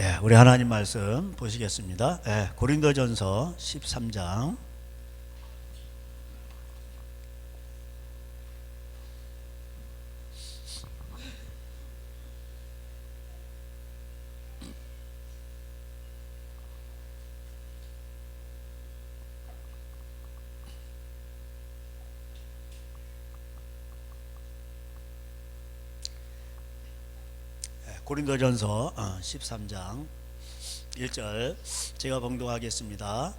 예, 우리 하나님 말씀 보시겠습니다. 예, 고린도전서 13장. 고린도전서 13장 1절 제가 봉독하겠습니다.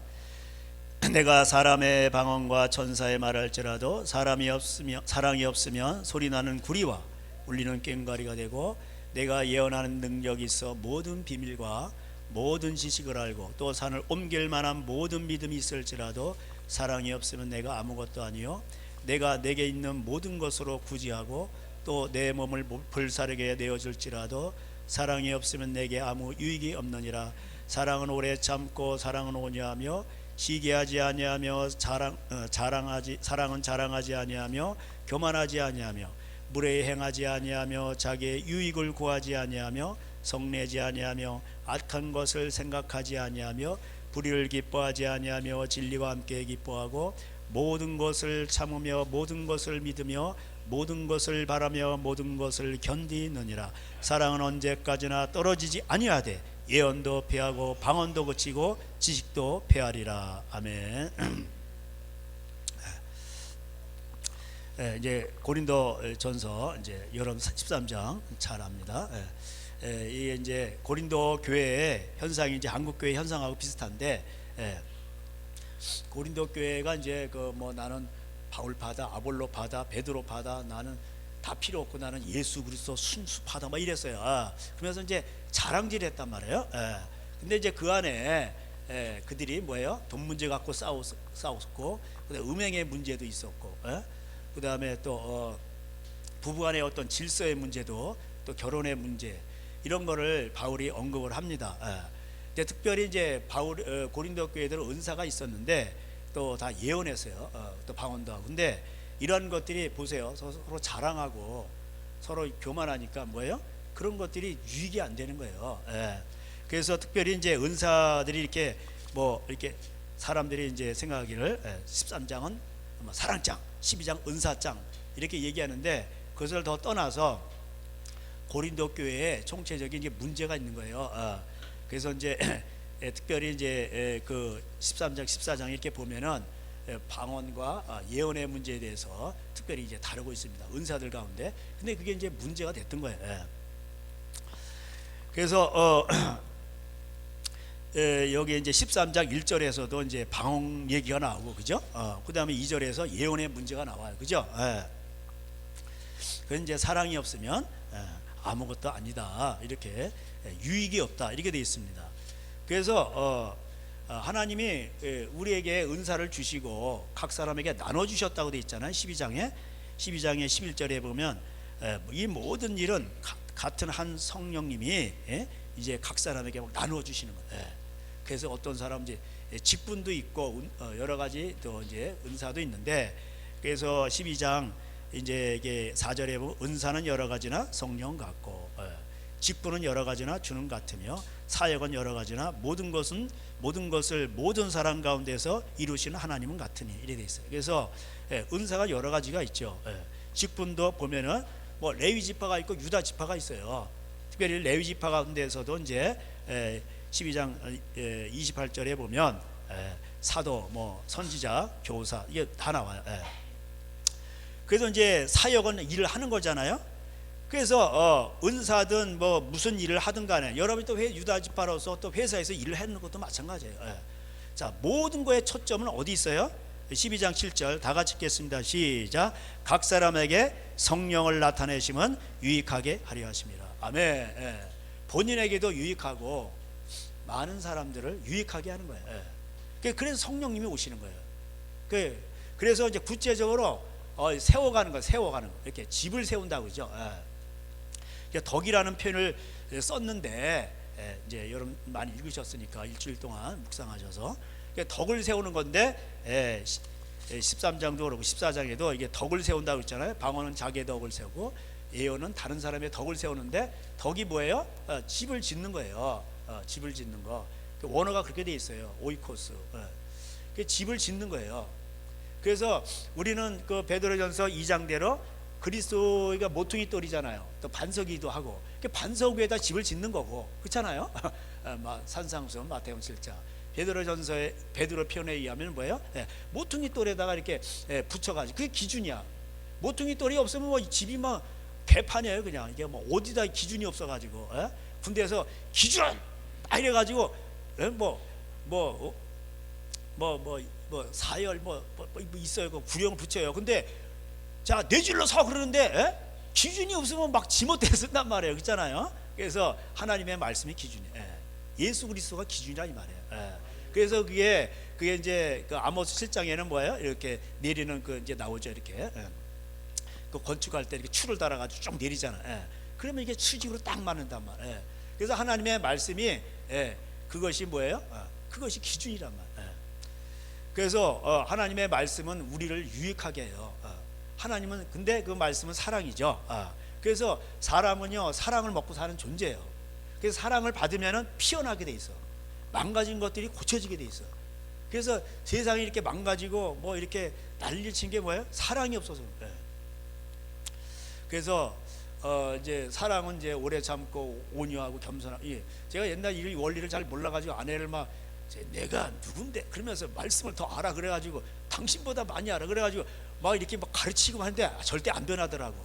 내가 사람의 방언과 천사의 말할지라도 사랑이 없으면 소리나는 구리와 울리는 꽹과리가 되고, 내가 예언하는 능력이 있어 모든 비밀과 모든 지식을 알고 또 산을 옮길 만한 모든 믿음이 있을지라도 사랑이 없으면 내가 아무것도 아니요, 내가 내게 있는 모든 것으로 구제하고 또 내 몸을 불사르게 내어줄지라도 사랑이 없으면 내게 아무 유익이 없느니라. 사랑은 오래 참고 사랑은 온유하며 시기하지 아니하며 사랑은 자랑하지 아니하며 교만하지 아니하며 무례히 행하지 아니하며 자기의 유익을 구하지 아니하며 성내지 아니하며 악한 것을 생각하지 아니하며 불의를 기뻐하지 아니하며 진리와 함께 기뻐하고 모든 것을 참으며 모든 것을 믿으며 모든 것을 바라며 모든 것을 견디느니라. 사랑은 언제까지나 떨어지지 아니하되 예언도 패하고 방언도 그치고 지식도 패하리라. 아멘. 이제 고린도전서 이제 여러분 13장 잘 압니다. 이게 이제 고린도 교회의 현상이 이제 한국 교회 현상하고 비슷한데, 고린도 교회가 이제 나는 바울 받아, 아볼로 받아, 베드로 받아, 나는 다 필요 없고 나는 예수 그리스도 순수 받아, 막 이랬어요. 그러면서 이제 자랑질했단 말이에요. 근데 이제 그 안에 그들이 뭐예요? 돈 문제 갖고 싸웠고, 그다음에 음행의 문제도 있었고, 그 다음에 또 부부간의 어떤 질서의 문제도, 또 결혼의 문제, 이런 거를 바울이 언급을 합니다. 근데 특별히 이제 고린도 교회들은 은사가 있었는데 또 다 예언했어요. 또 방언도 하고. 근데 이런 것들이 보세요, 서로 자랑하고 서로 교만하니까 뭐예요? 그런 것들이 유익이 안 되는 거예요. 그래서 특별히 이제 은사들이 이렇게 이렇게 사람들이 이제 생각하기를 13장은 사랑장, 12장 은사장 이렇게 얘기하는데, 그것을 더 떠나서 고린도 교회에 총체적인 이제 문제가 있는 거예요. 그래서 이제 특별히 이제 그 13장, 14장 이렇게 보면은 방언과 예언의 문제에 대해서 특별히 이제 다루고 있습니다. 은사들 가운데. 근데 그게 이제 문제가 됐던 거예요. 그래서 여기 이제 13장 1절에서도 이제 방언 얘기가 나오고, 그죠? 그 다음에 2절에서 예언의 문제가 나와요, 그죠? 그건 이제 사랑이 없으면 아무것도 아니다, 이렇게 유익이 없다, 이렇게 되어 있습니다. 그래서 하나님이 우리에게 은사를 주시고 각 사람에게 나눠주셨다고 되어 있잖아요. 12장에 11절에 보면 이 모든 일은 같은 한 성령님이 이제 각 사람에게 나눠주시는 거예요. 그래서 어떤 사람 이제 직분도 있고 여러 가지 또 이제 은사도 있는데, 그래서 12장 이제 이게 4절에 보면 은사는 여러 가지나 성령 같고, 직분은 여러 가지나 주는 같으며 사역은 여러 가지나 모든 것을 모든 사람 가운데서 이루시는 하나님은 같으니, 이래 돼 있어요. 그래서 은사가 여러 가지가 있죠. 직분도 보면은 레위 지파가 있고 유다 지파가 있어요. 특별히 레위 지파 가운데서도 이제 12장 28절에 보면 사도, 선지자, 교사, 이게 다 나와요. 그래서 이제 사역은 일을 하는 거잖아요. 그래서 은사든 무슨 일을 하든 간에 여러분이 또 유다 지파로서 또 회사에서 일을 하는 것도 마찬가지예요. 자, 모든 거의 초점은 어디 있어요? 12장 7절 다 같이 읽겠습니다. 시작. 각 사람에게 성령을 나타내심은 유익하게 하려 하심이라. 아멘. 본인에게도 유익하고 많은 사람들을 유익하게 하는 거예요. 그래서 성령님이 오시는 거예요. 그래서 이제 구체적으로 세워가는 거, 이렇게 집을 세운다고 그러죠. 덕이라는 표현을 썼는데, 이제 여러분 많이 읽으셨으니까 일주일 동안 묵상하셔서 덕을 세우는 건데, 13장도 그렇고 14장에도 이게 덕을 세운다고 했잖아요. 방언은 자기의 덕을 세우고 예언은 다른 사람의 덕을 세우는데, 덕이 뭐예요? 집을 짓는 거예요. 집을 짓는 거. 그 원어가 그렇게 돼 있어요. 오이코스. 그 집을 짓는 거예요. 그래서 우리는 그 베드로전서 2장대로 그리스도가 모퉁이 돌이잖아요. 또 반석이기도 하고 그 반석 위에다 집을 짓는 거고 그렇잖아요. 산상수훈 마태복음 7장. 베드로전서의 베드로 표현에 의하면 뭐예요? 모퉁이 돌에다가 이렇게 붙여가지고 그게 기준이야. 모퉁이 돌이 없으면 뭐 집이 막 개판이에요. 그냥 이게 뭐 어디다 기준이 없어가지고 군대에서 기준 이래가지고 사열 있어요. 그 구령 붙여요. 근데 자 뇌질러 서 그러는데 기준이 없으면 막 지멋대로 쓴단 말이에요. 그렇잖아요. 그래서 하나님의 말씀이 기준이에요. 예수 그리스도가 기준이라 이 말이에요. 그래서 그게 이제 그 아모스 7장에는 뭐예요? 이렇게 내리는 그 이제 나오죠. 이렇게 그 건축할 때 이렇게 추를 달아가지고 쭉 내리잖아. 그러면 이게 수직으로 딱 맞는단 말이에요. 그래서 하나님의 말씀이 그것이 뭐예요? 그것이 기준이란 말이에요. 그래서 하나님의 말씀은 우리를 유익하게 해요. 하나님은 근데 그 말씀은 사랑이죠. 그래서 사람은요 사랑을 먹고 사는 존재예요. 그래서 사랑을 받으면은 피어나게 돼 있어. 망가진 것들이 고쳐지게 돼 있어. 그래서 세상이 이렇게 망가지고 뭐 이렇게 난리를 친 게 뭐예요? 사랑이 없어서. 그래서 이제 사랑은 이제 오래 참고 온유하고 겸손하고. 제가 옛날 이 원리를 잘 몰라가지고 아내를 막 내가 누군데 그러면서 말씀을 더 알아 그래가지고 당신보다 많이 알아 그래가지고 막 이렇게 막 가르치고 하는데 절대 안 변하더라고.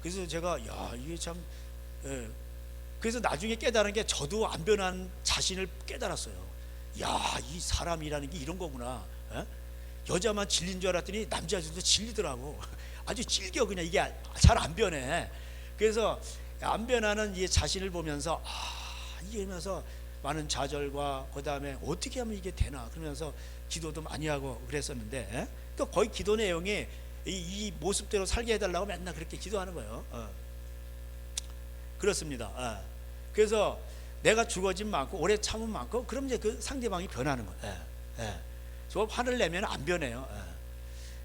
그래서 제가 이게 참. 그래서 나중에 깨달은 게 저도 안 변한 자신을 깨달았어요. 이 사람이라는 게 이런 거구나. 여자만 질린 줄 알았더니 남자들도 질리더라고. 아주 질겨 그냥 이게 잘 안 변해. 그래서 안 변하는 이 자신을 보면서 이러면서 많은 좌절과 그 다음에 어떻게 하면 이게 되나 그러면서 기도도 많이 하고 그랬었는데 또 거의 기도 내용이 이 모습대로 살게 해달라고 맨날 그렇게 기도하는 거예요. 그렇습니다. 그래서 내가 죽어진 많고 오래 참은 많고 그럼 이제 그 상대방이 변하는 거예요. 저 화를 내면 안 변해요.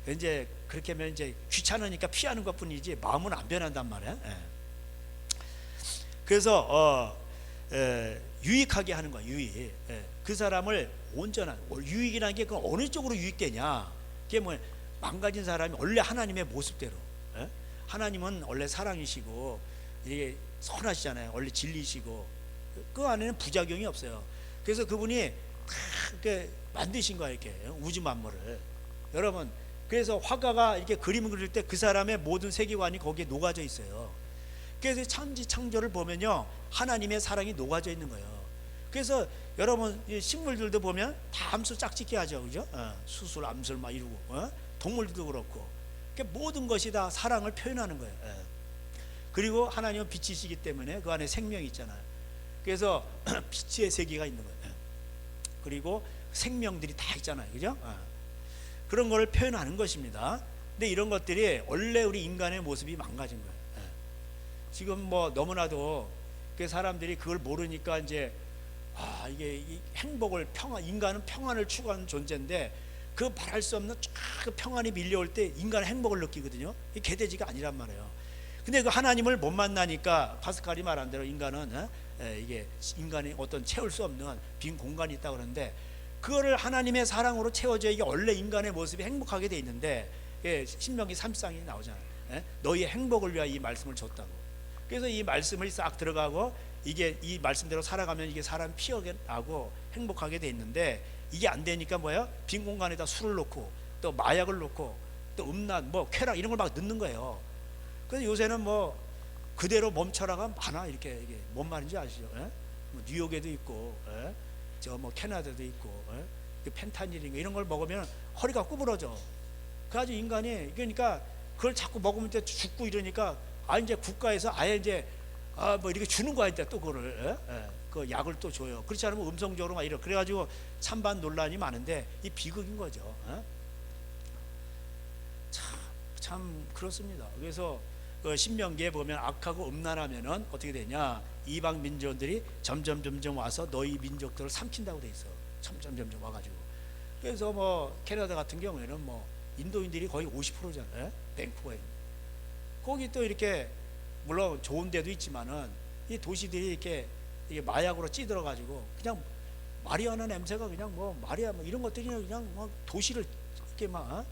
이제 그렇게 하면 이제 귀찮으니까 피하는 것뿐이지 마음은 안 변한단 말이에요. 그래서 유익하게 하는 거야. 유익. 그 사람을 온전한 유익이라는 게 그 어느 쪽으로 유익되냐? 그게 뭐 망가진 사람이 원래 하나님의 모습대로. 하나님은 원래 사랑이시고 이게 선하시잖아요. 원래 진리시고 그 안에는 부작용이 없어요. 그래서 그분이 다 이렇게 만드신 거야. 이렇게 우주 만물을. 여러분 그래서 화가가 이렇게 그림을 그릴 때 그 사람의 모든 세계관이 거기에 녹아져 있어요. 그래서 천지 창조를 보면요 하나님의 사랑이 녹아져 있는 거예요. 그래서 여러분 식물들도 보면 다 암수 짝짓기 하죠, 그죠? 수술, 암술 막 이루고 동물들도 그렇고 모든 것이 다 사랑을 표현하는 거예요. 그리고 하나님은 빛이시기 때문에 그 안에 생명이 있잖아요. 그래서 빛의 세계가 있는 거예요. 그리고 생명들이 다 있잖아요, 그죠? 그런 걸 표현하는 것입니다. 근데 이런 것들이 원래 우리 인간의 모습이 망가진 거예요. 지금 뭐 너무나도 그 사람들이 그걸 모르니까 이제 이게 이 행복을 인간은 평안을 추구하는 존재인데 그 말할 수 없는 그 평안이 밀려올 때 인간은 행복을 느끼거든요. 이게 개돼지가 아니란 말이에요. 근데 그 하나님을 못 만나니까 파스칼이 말한 대로 인간은 이게 인간이 어떤 채울 수 없는 빈 공간이 있다고 그러는데 그거를 하나님의 사랑으로 채워져 이게 원래 인간의 모습이 행복하게 돼 있는데 신명기 30장이 나오잖아요. 너희의 행복을 위하여 이 말씀을 줬다고. 그래서 이 말씀을 싹 들어가고 이게 이 말씀대로 살아가면 이게 사람 피어게 나고 행복하게 돼 있는데 이게 안 되니까 뭐예요? 빈 공간에다 술을 놓고 또 마약을 놓고 또 음란 뭐 쾌락 이런 걸 막 넣는 거예요. 그래서 요새는 뭐 그대로 멈춰라가 많아. 이렇게 이게 뭔 말인지 아시죠? 뭐 뉴욕에도 있고 저 뭐 캐나다도 있고 펜타닐인가 이런 걸 먹으면 허리가 구부러져. 그래가지고 인간이 그러니까 그걸 자꾸 먹으면 이제 죽고 이러니까 이제 국가에서 아예 이제 뭐 이렇게 주는 거야. 이제 또 그거를 그 약을 또 줘요. 그렇지 않으면 음성적으로 막 이래. 그래가지고 찬반 논란이 많은데 이 비극인 거죠. 참 그렇습니다. 그래서 신명기에 보면 악하고 음란하면은 어떻게 되냐? 이방 민족들이 점점 와서 너희 민족들을 삼킨다고 돼 있어. 점점 와가지고. 그래서 뭐 캐나다 같은 경우에는 뭐 인도인들이 거의 50%잖아요. 밴쿠버에. 거기 또 이렇게 물론 좋은 데도 있지만은 이 도시들이 이렇게 이게 마약으로 찌들어 가지고 그냥 마리아나 냄새가 그냥 뭐 마리아 뭐 이런 것들이 그냥 뭐 도시를 이렇게 막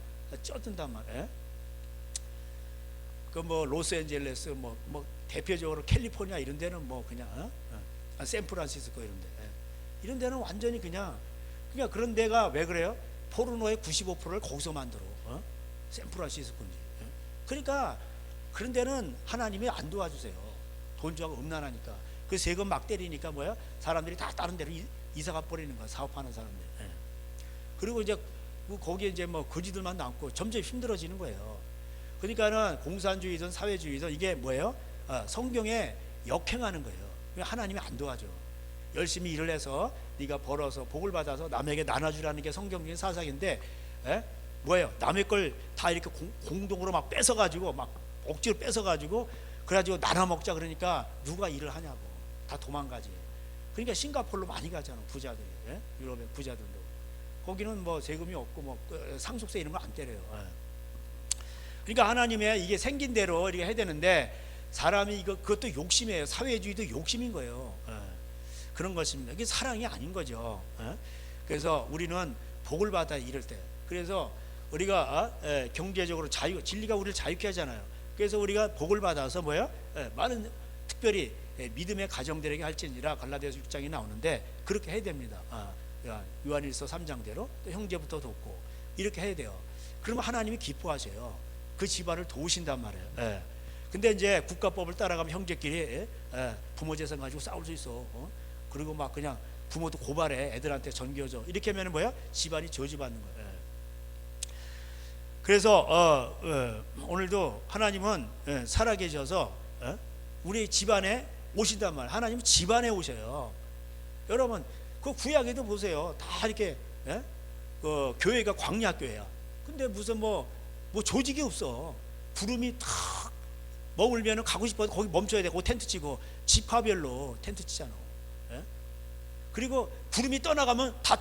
쪄든단 말이에요. 그 뭐 로스앤젤레스 뭐 대표적으로 캘리포니아 이런 데는 뭐 그냥 샌프란시스코 이런 데 이런 데는 완전히 그냥 그런 데가 왜 그래요? 포르노의 95%를 거기서 만들어. 샌프란시스코인지. 그러니까 그런 데는 하나님이 안 도와주세요. 돈주하고 음란하니까. 그 세금 막 때리니까 뭐야? 사람들이 다 다른 데로 이사가 버리는 거야. 사업하는 사람들. 그리고 이제 거기에 이제 뭐 거지들만 남고 점점 힘들어지는 거예요. 그러니까는 공산주의든 사회주의든 이게 뭐예요? 성경에 역행하는 거예요. 하나님이 안 도와줘. 열심히 일을 해서 네가 벌어서 복을 받아서 남에게 나눠주라는 게 성경적인 사상인데, 뭐예요? 남의 걸 다 이렇게 공동으로 막 뺏어가지고 막 억지로 뺏어가지고 그래가지고 나눠 먹자 그러니까 누가 일을 하냐고. 다 도망가지. 그러니까 싱가포르로 많이 가잖아 부자들이. 유럽의 부자들도. 거기는 뭐 세금이 없고 뭐 상속세 이런 거 안 때려요. 그러니까 하나님의 이게 생긴 대로 이렇게 해야 되는데 사람이 그것도 욕심이에요. 사회주의도 욕심인 거예요. 그런 것입니다. 이게 사랑이 아닌 거죠. 그래서 우리는 복을 받아 이럴 때. 그래서 우리가 경제적으로 진리가 우리를 자유케 하잖아요. 그래서 우리가 복을 받아서 뭐예요? 많은 특별히 믿음의 가정들에게 할지니라 갈라디아서 6장이 나오는데 그렇게 해야 됩니다. 요한일서 3장대로 또 형제부터 돕고 이렇게 해야 돼요. 그러면 하나님이 기뻐하세요. 그 집안을 도우신단 말이에요. 근데 이제 국가법을 따라가면 형제끼리 부모 재산 가지고 싸울 수 있어. 그리고 막 그냥 부모도 고발해. 애들한테 전교줘. 이렇게 하면 뭐야? 집안이 저주받는 거예요. 그래서 오늘도 하나님은 살아계셔서 우리 집안에 오신단 말이에요. 하나님은 집안에 오셔요. 여러분 그 구약에도 보세요. 다 이렇게 그 교회가 광야교회야. 근데 무슨 뭐 조직이 없어. 구름이 탁 머물면 가고 싶어도 거기 멈춰야 되고 텐트 치고 지파별로 텐트 치잖아. 그리고 구름이 떠나가면 다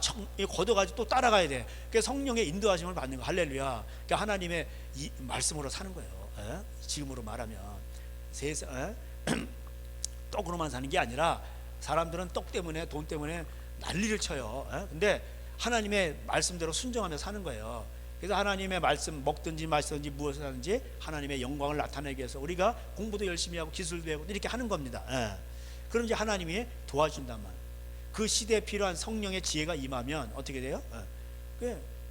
걷어가지고 또 따라가야 돼. 그러니까 성령의 인도하심을 받는 거. 할렐루야. 그러니까 하나님의 이 말씀으로 사는 거예요. 지금으로 말하면 세상 떡으로만 사는 게 아니라 사람들은 떡 때문에 돈 때문에 난리를 쳐요. 근데 하나님의 말씀대로 순종하며 사는 거예요. 그래서 하나님의 말씀 먹든지 마시든지 무엇을 하든지 하나님의 영광을 나타내기 위해서 우리가 공부도 열심히 하고 기술도 배우고 이렇게 하는 겁니다. 그럼 이제 하나님이 도와준단 말이에요. 그 시대에 필요한 성령의 지혜가 임하면 어떻게 돼요?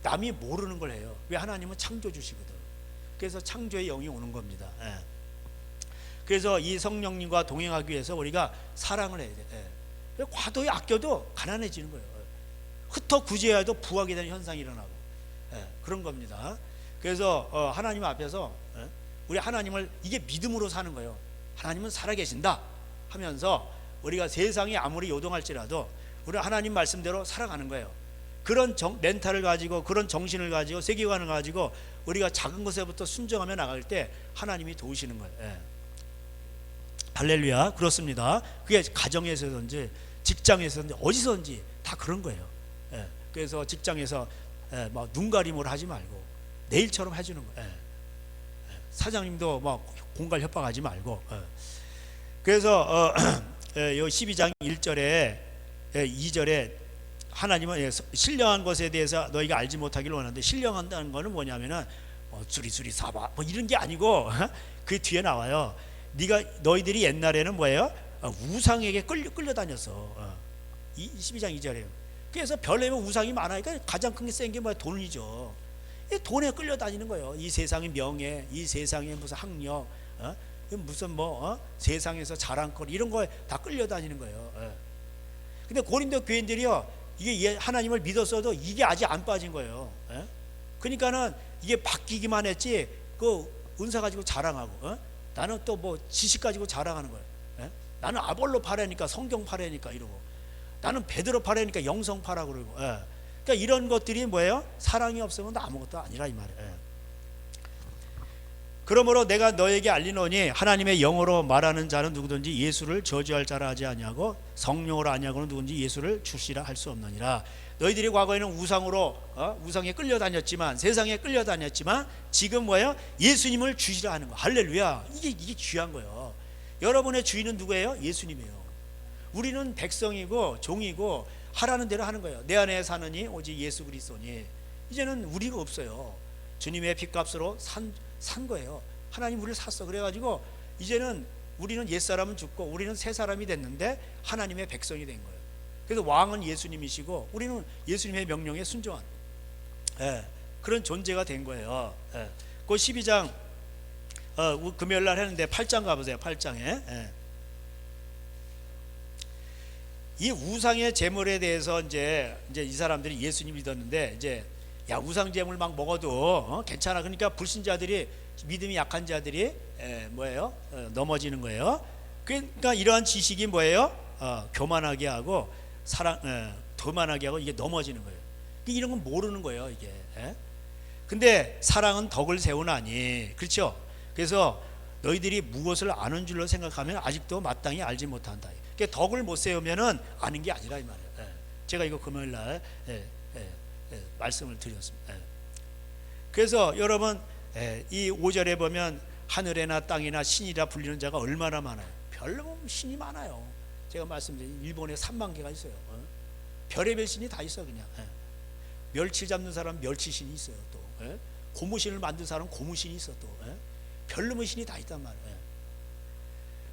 남이 모르는 걸 해요. 왜? 하나님은 창조주시거든. 그래서 창조의 영이 오는 겁니다. 그래서 이 성령님과 동행하기 위해서 우리가 사랑을 해야 돼. 과도히 아껴도 가난해지는 거예요. 흩어 구제해도 부하게 되는 현상이 일어나고 그런 겁니다. 그래서 하나님 앞에서 우리 하나님을 이게 믿음으로 사는 거예요. 하나님은 살아계신다 하면서 우리가 세상이 아무리 요동할지라도 우리 하나님 말씀대로 살아가는 거예요. 그런 멘탈을 가지고 그런 정신을 가지고 세계관을 가지고 우리가 작은 것에부터 순종하며 나갈 때 하나님이 도우시는 거예요. 할렐루야. 그렇습니다. 그게 가정에서든지 직장에서든지 어디서든지 다 그런 거예요. 그래서 직장에서 뭐 눈가림으로 하지 말고 내일처럼 해주는 거예요. 사장님도 뭐 공갈 협박하지 말고. 그래서 요 12장 1절에 2절에 하나님은 신령한 것에 대해서 너희가 알지 못하기를 원하는데 신령한다는 거는 뭐냐면은 수리수리 사바 뭐 이런 게 아니고 그 뒤에 나와요. 너희들이 옛날에는 뭐예요? 우상에게 끌려다녔어. 12장 2절에요. 그래서 별의별 우상이 많으니까 가장 큰 게 센 게 뭐야? 돈이죠. 돈에 끌려다니는 거예요. 이 세상의 명예, 이 세상의 무슨 학력, 무슨 세상에서 자랑거리 이런 거에 다 끌려다니는 거예요. 근데 고린도 교인들이요, 이게 하나님을 믿었어도 이게 아직 안 빠진 거예요. 그러니까는 이게 바뀌기만 했지 그 은사 가지고 자랑하고 나는 또 뭐 지식 가지고 자랑하는 거예요. 나는 아볼로 파라니까 성경 파라니까 이러고 나는 베드로 파라니까 영성 파라 그러고. 그러니까 이런 것들이 뭐예요? 사랑이 없으면 아무것도 아니라 이 말이에요. 그러므로 내가 너에게 알리노니 하나님의 영어로 말하는 자는 누구든지 예수를 저주할 자라 하지 아니하고 성령으로 아니하고는 누구든지 예수를 주시라 할 수 없느니라. 너희들이 과거에는 우상에 끌려다녔지만 세상에 끌려다녔지만 지금 뭐예요? 예수님을 주시라 하는 거. 할렐루야. 이게 귀한 거예요. 여러분의 주인은 누구예요? 예수님이에요. 우리는 백성이고 종이고 하라는 대로 하는 거예요. 내 안에 사느니 오직 예수 그리스도니. 이제는 우리가 없어요. 주님의 핏값으로 산 거예요. 하나님 우리를 샀어. 그래가지고 이제는 우리는 옛사람은 죽고 우리는 새 사람이 됐는데 하나님의 백성이 된 거예요. 그래서 왕은 예수님이시고 우리는 예수님의 명령에 순종하는 그런 존재가 된 거예요. 그 12장 금요일 날 했는데 8장 가보세요. 8장에 이 우상의 제물에 대해서 이제 이 사람들이 예수님 믿었는데 이제 야 우상 제물 막 먹어도 괜찮아. 그러니까 불신자들이 믿음이 약한 자들이 뭐예요? 넘어지는 거예요. 그러니까 이러한 지식이 뭐예요? 교만하게 하고 교만하게 하고 이게 넘어지는 거예요. 이런 건 모르는 거예요, 이게. 근데 사랑은 덕을 세우나니, 그렇죠? 그래서 너희들이 무엇을 아는 줄로 생각하면 아직도 마땅히 알지 못한다. 그러니까 덕을 못 세우면은 아는 게 아니라 이 말이에요. 제가 이거 금요일 날 말씀을 드렸습니다. 그래서 여러분 이 5절에 보면 하늘에나 땅이나 신이라 불리는 자가 얼마나 많아요. 별로 신이 많아요. 제가 말씀드린 일본에 3만 개가 있어요. 별의별 신이 다 있어 그냥. 멸치 잡는 사람 멸치신이 있어요. 또 고무신을 만든 사람 고무신이 있어. 또 별놈의 신이 다 있단 말이에요.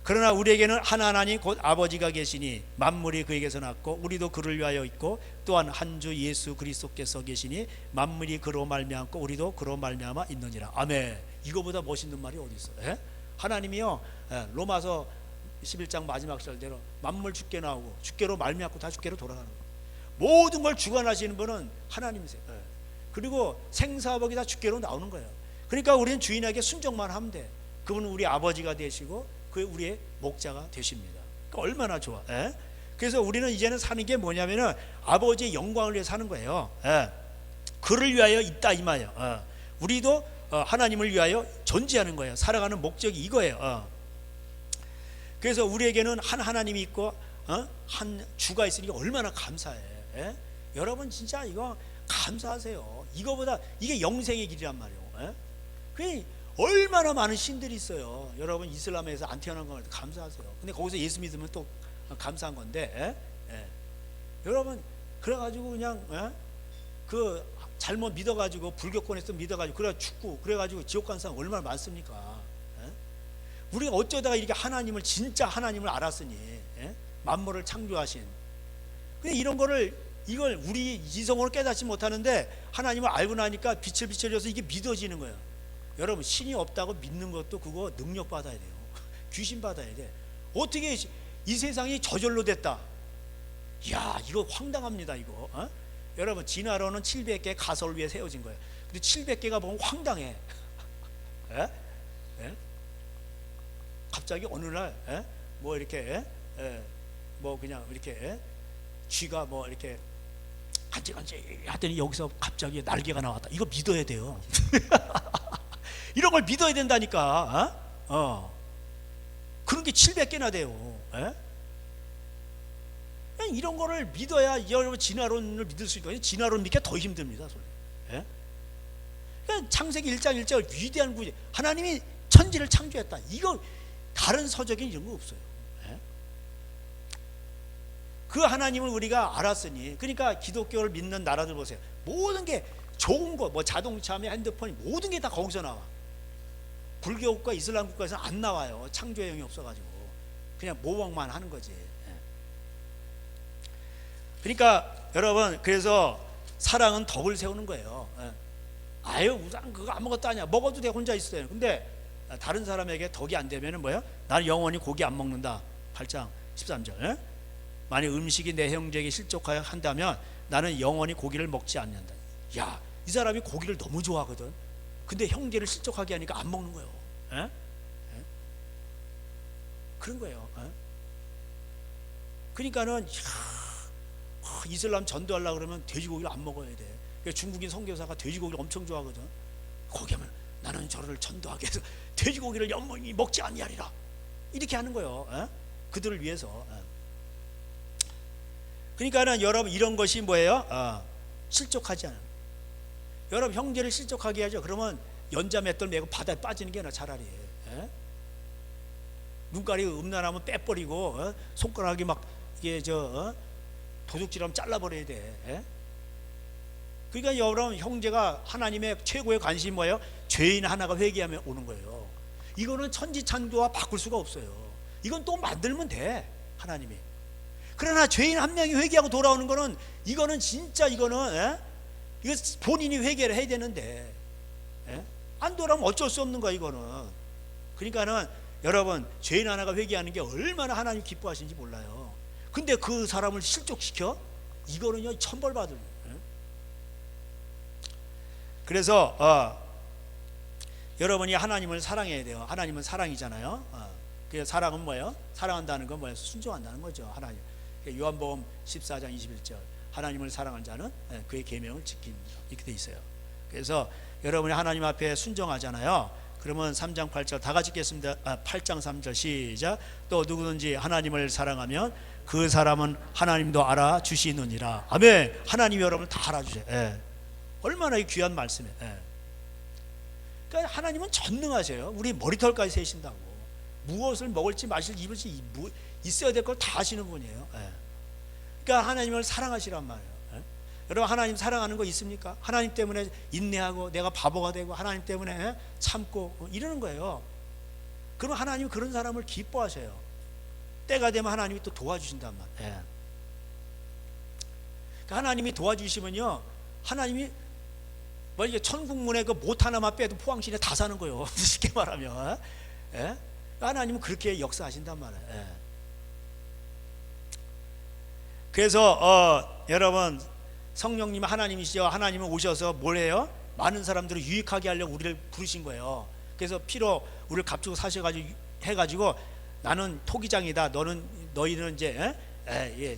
그러나 우리에게는 한 하나님 곧 아버지가 계시니 만물이 그에게서 났고 우리도 그를 위하여 있고 또한 한 주 예수 그리스도께서 계시니 만물이 그로 말미암고 우리도 그로 말미암아 있느니라. 아멘. 이거보다 멋있는 말이 어디 있어? 하나님이요 로마서 11장 마지막 절대로 만물 주께 나오고 주께로 말미암고 다 주께로 돌아가는 거예요. 모든 걸 주관하시는 분은 하나님이세요. 그리고 생사복이 다 주께로 나오는 거예요. 그러니까 우리는 주인에게 순종만 하면 돼. 그분은 우리 아버지가 되시고 그 우리의 목자가 되십니다. 그러니까 얼마나 좋아. 그래서 우리는 이제는 사는 게 뭐냐면은 아버지의 영광을 위해 사는 거예요. 그를 위하여 있다 이 말이에요. 우리도 하나님을 위하여 존재하는 거예요. 살아가는 목적이 이거예요. 그래서 우리에게는 한 하나님이 있고 한 주가 있으니까 얼마나 감사해. 여러분 진짜 이거 감사하세요. 이거보다 이게 영생의 길이란 말이에요. 그 얼마나 많은 신들이 있어요. 여러분 이슬람에서 안 태어난 걸 감사하세요. 근데 거기서 예수 믿으면 또 감사한 건데 여러분 그래가지고 그냥 그 잘못 믿어가지고 불교권에서 믿어가지고 그래 죽고 그래가지고 지옥 간 사람 얼마나 많습니까? 우리가 어쩌다가 이렇게 하나님을 진짜 하나님을 알았으니 만물을 창조하신 근데 이런 거를 이걸 우리 이성으로 깨닫지 못하는데 하나님을 알고 나니까 빛을 비춰줘서 이게 믿어지는 거예요. 여러분 신이 없다고 믿는 것도 그거 능력 받아야 돼요. 귀신 받아야 돼. 어떻게 이 세상이 저절로 됐다. 이야 이거 황당합니다 이거. 여러분 진화론은 700개 가설 위에 세워진 거예요. 근데 700개가 보면 황당해. 갑자기 어느 날 뭐 이렇게 뭐 그냥 이렇게 쥐가 뭐 이렇게 간질간질 하더니 여기서 갑자기 날개가 나왔다. 이거 믿어야 돼요. 이런 걸 믿어야 된다니까. 그런 게 700개나 돼요. 이런 거를 믿어야 여러분 진화론을 믿을 수 있거든요. 진화론 믿기가 더 힘듭니다. 그러니까 창세기 1장 1절 위대한 구제 하나님이 천지를 창조했다. 이거 다른 서적에 이런 거 없어요. 그 하나님을 우리가 알았으니 그러니까 기독교를 믿는 나라들 보세요. 모든 게 좋은 거 뭐 자동차며 핸드폰이 모든 게 다 거기서 나와. 불교 국가 이슬람 국가에서는 안 나와요. 창조의 영이 없어가지고 그냥 모방만 하는 거지. 그러니까 여러분 그래서 사랑은 덕을 세우는 거예요. 아유 우상 그거 아무것도 아니야. 먹어도 돼 혼자 있어요. 근데 다른 사람에게 덕이 안 되면은 뭐야? 나는 영원히 고기 안 먹는다. 8장 13절. 만약 음식이 내 형제에게 실족하여 한다면 나는 영원히 고기를 먹지 않는다. 야, 이 사람이 고기를 너무 좋아하거든. 근데 형제를 실족하게 하니까 안 먹는 거예요. 그런 거예요. 그러니까는 이슬람 전도하려고 그러면 돼지고기를 안 먹어야 돼. 그러니까 중국인 선교사가 돼지고기를 엄청 좋아하거든. 거기 하면 나는 저를 전도하게 해서 돼지고기를 영원히 먹지 아니하리라. 이렇게 하는 거예요. 그들을 위해서. 그러니까는 여러분 이런 것이 뭐예요? 실족하지 않아요. 여러분 형제를 실족하게 하죠. 그러면 연자 맷돌 메고 바다에 빠지는 게 나 차라리. 눈깔이 음란하면 빼버리고 손가락이 막 이게 도둑질하면 잘라버려야 돼. 예? 그러니까 여러분, 형제가 하나님의 최고의 관심이 뭐예요? 죄인 하나가 회개하면 오는 거예요. 이거는 천지창조와 바꿀 수가 없어요. 이건 또 만들면 돼, 하나님이. 그러나 죄인 한 명이 회개하고 돌아오는 거는, 이거는 진짜 이거는 이거 본인이 회개를 해야 되는데 안 돌아오면 어쩔 수 없는 거야, 이거는. 그러니까는 여러분, 죄인 하나가 회개하는 게 얼마나 하나님 기뻐하시는지 몰라요. 근데 그 사람을 실족시켜? 이거는요, 천벌받을. 그래서 여러분이 하나님을 사랑해야 돼요. 하나님은 사랑이잖아요. 그래서 사랑은 뭐예요? 사랑한다는 건 뭐예요? 순종한다는 거죠, 하나님. 요한복음 14장 21절, 하나님을 사랑하는 자는 그의 계명을 지킵니다, 이렇게 돼 있어요. 그래서 여러분이 하나님 앞에 순종하잖아요. 그러면 3장 8절 다 같이 읽겠습니다. 8장 3절 시작. 또 누구든지 하나님을 사랑하면 그 사람은 하나님도 알아주시느니라. 아멘. 하나님이 여러분을 다 알아주세요. 얼마나 귀한 말씀이에요. 그러니까 하나님은 전능하세요. 우리 머리털까지 세신다고. 무엇을 먹을지 마실지 입을지 있어야 될 걸 다 아시는 분이에요. 그러니까 하나님을 사랑하시란 말이에요. 여러분, 하나님 사랑하는 거 있습니까? 하나님 때문에 인내하고 내가 바보가 되고 하나님 때문에 참고 이러는 거예요. 그럼 하나님이 그런 사람을 기뻐하셔요. 때가 되면 하나님이 또 도와주신단 말이에요. 그러니까 하나님이 도와주시면요, 하나님이 뭐 이게 천국문에 그 못 하나만 빼도 포항시내 다 사는 거예요. 쉽게 말하면. 하나님은 그렇게 역사하신단 말이에요. 그래서 여러분, 성령님 하나님이시죠. 하나님은 오셔서 뭘 해요? 많은 사람들을 유익하게 하려고 우리를 부르신 거예요. 그래서 피로 우리를 값주고 사셔가지고 해가지고, 나는 토기장이다, 너희는 이제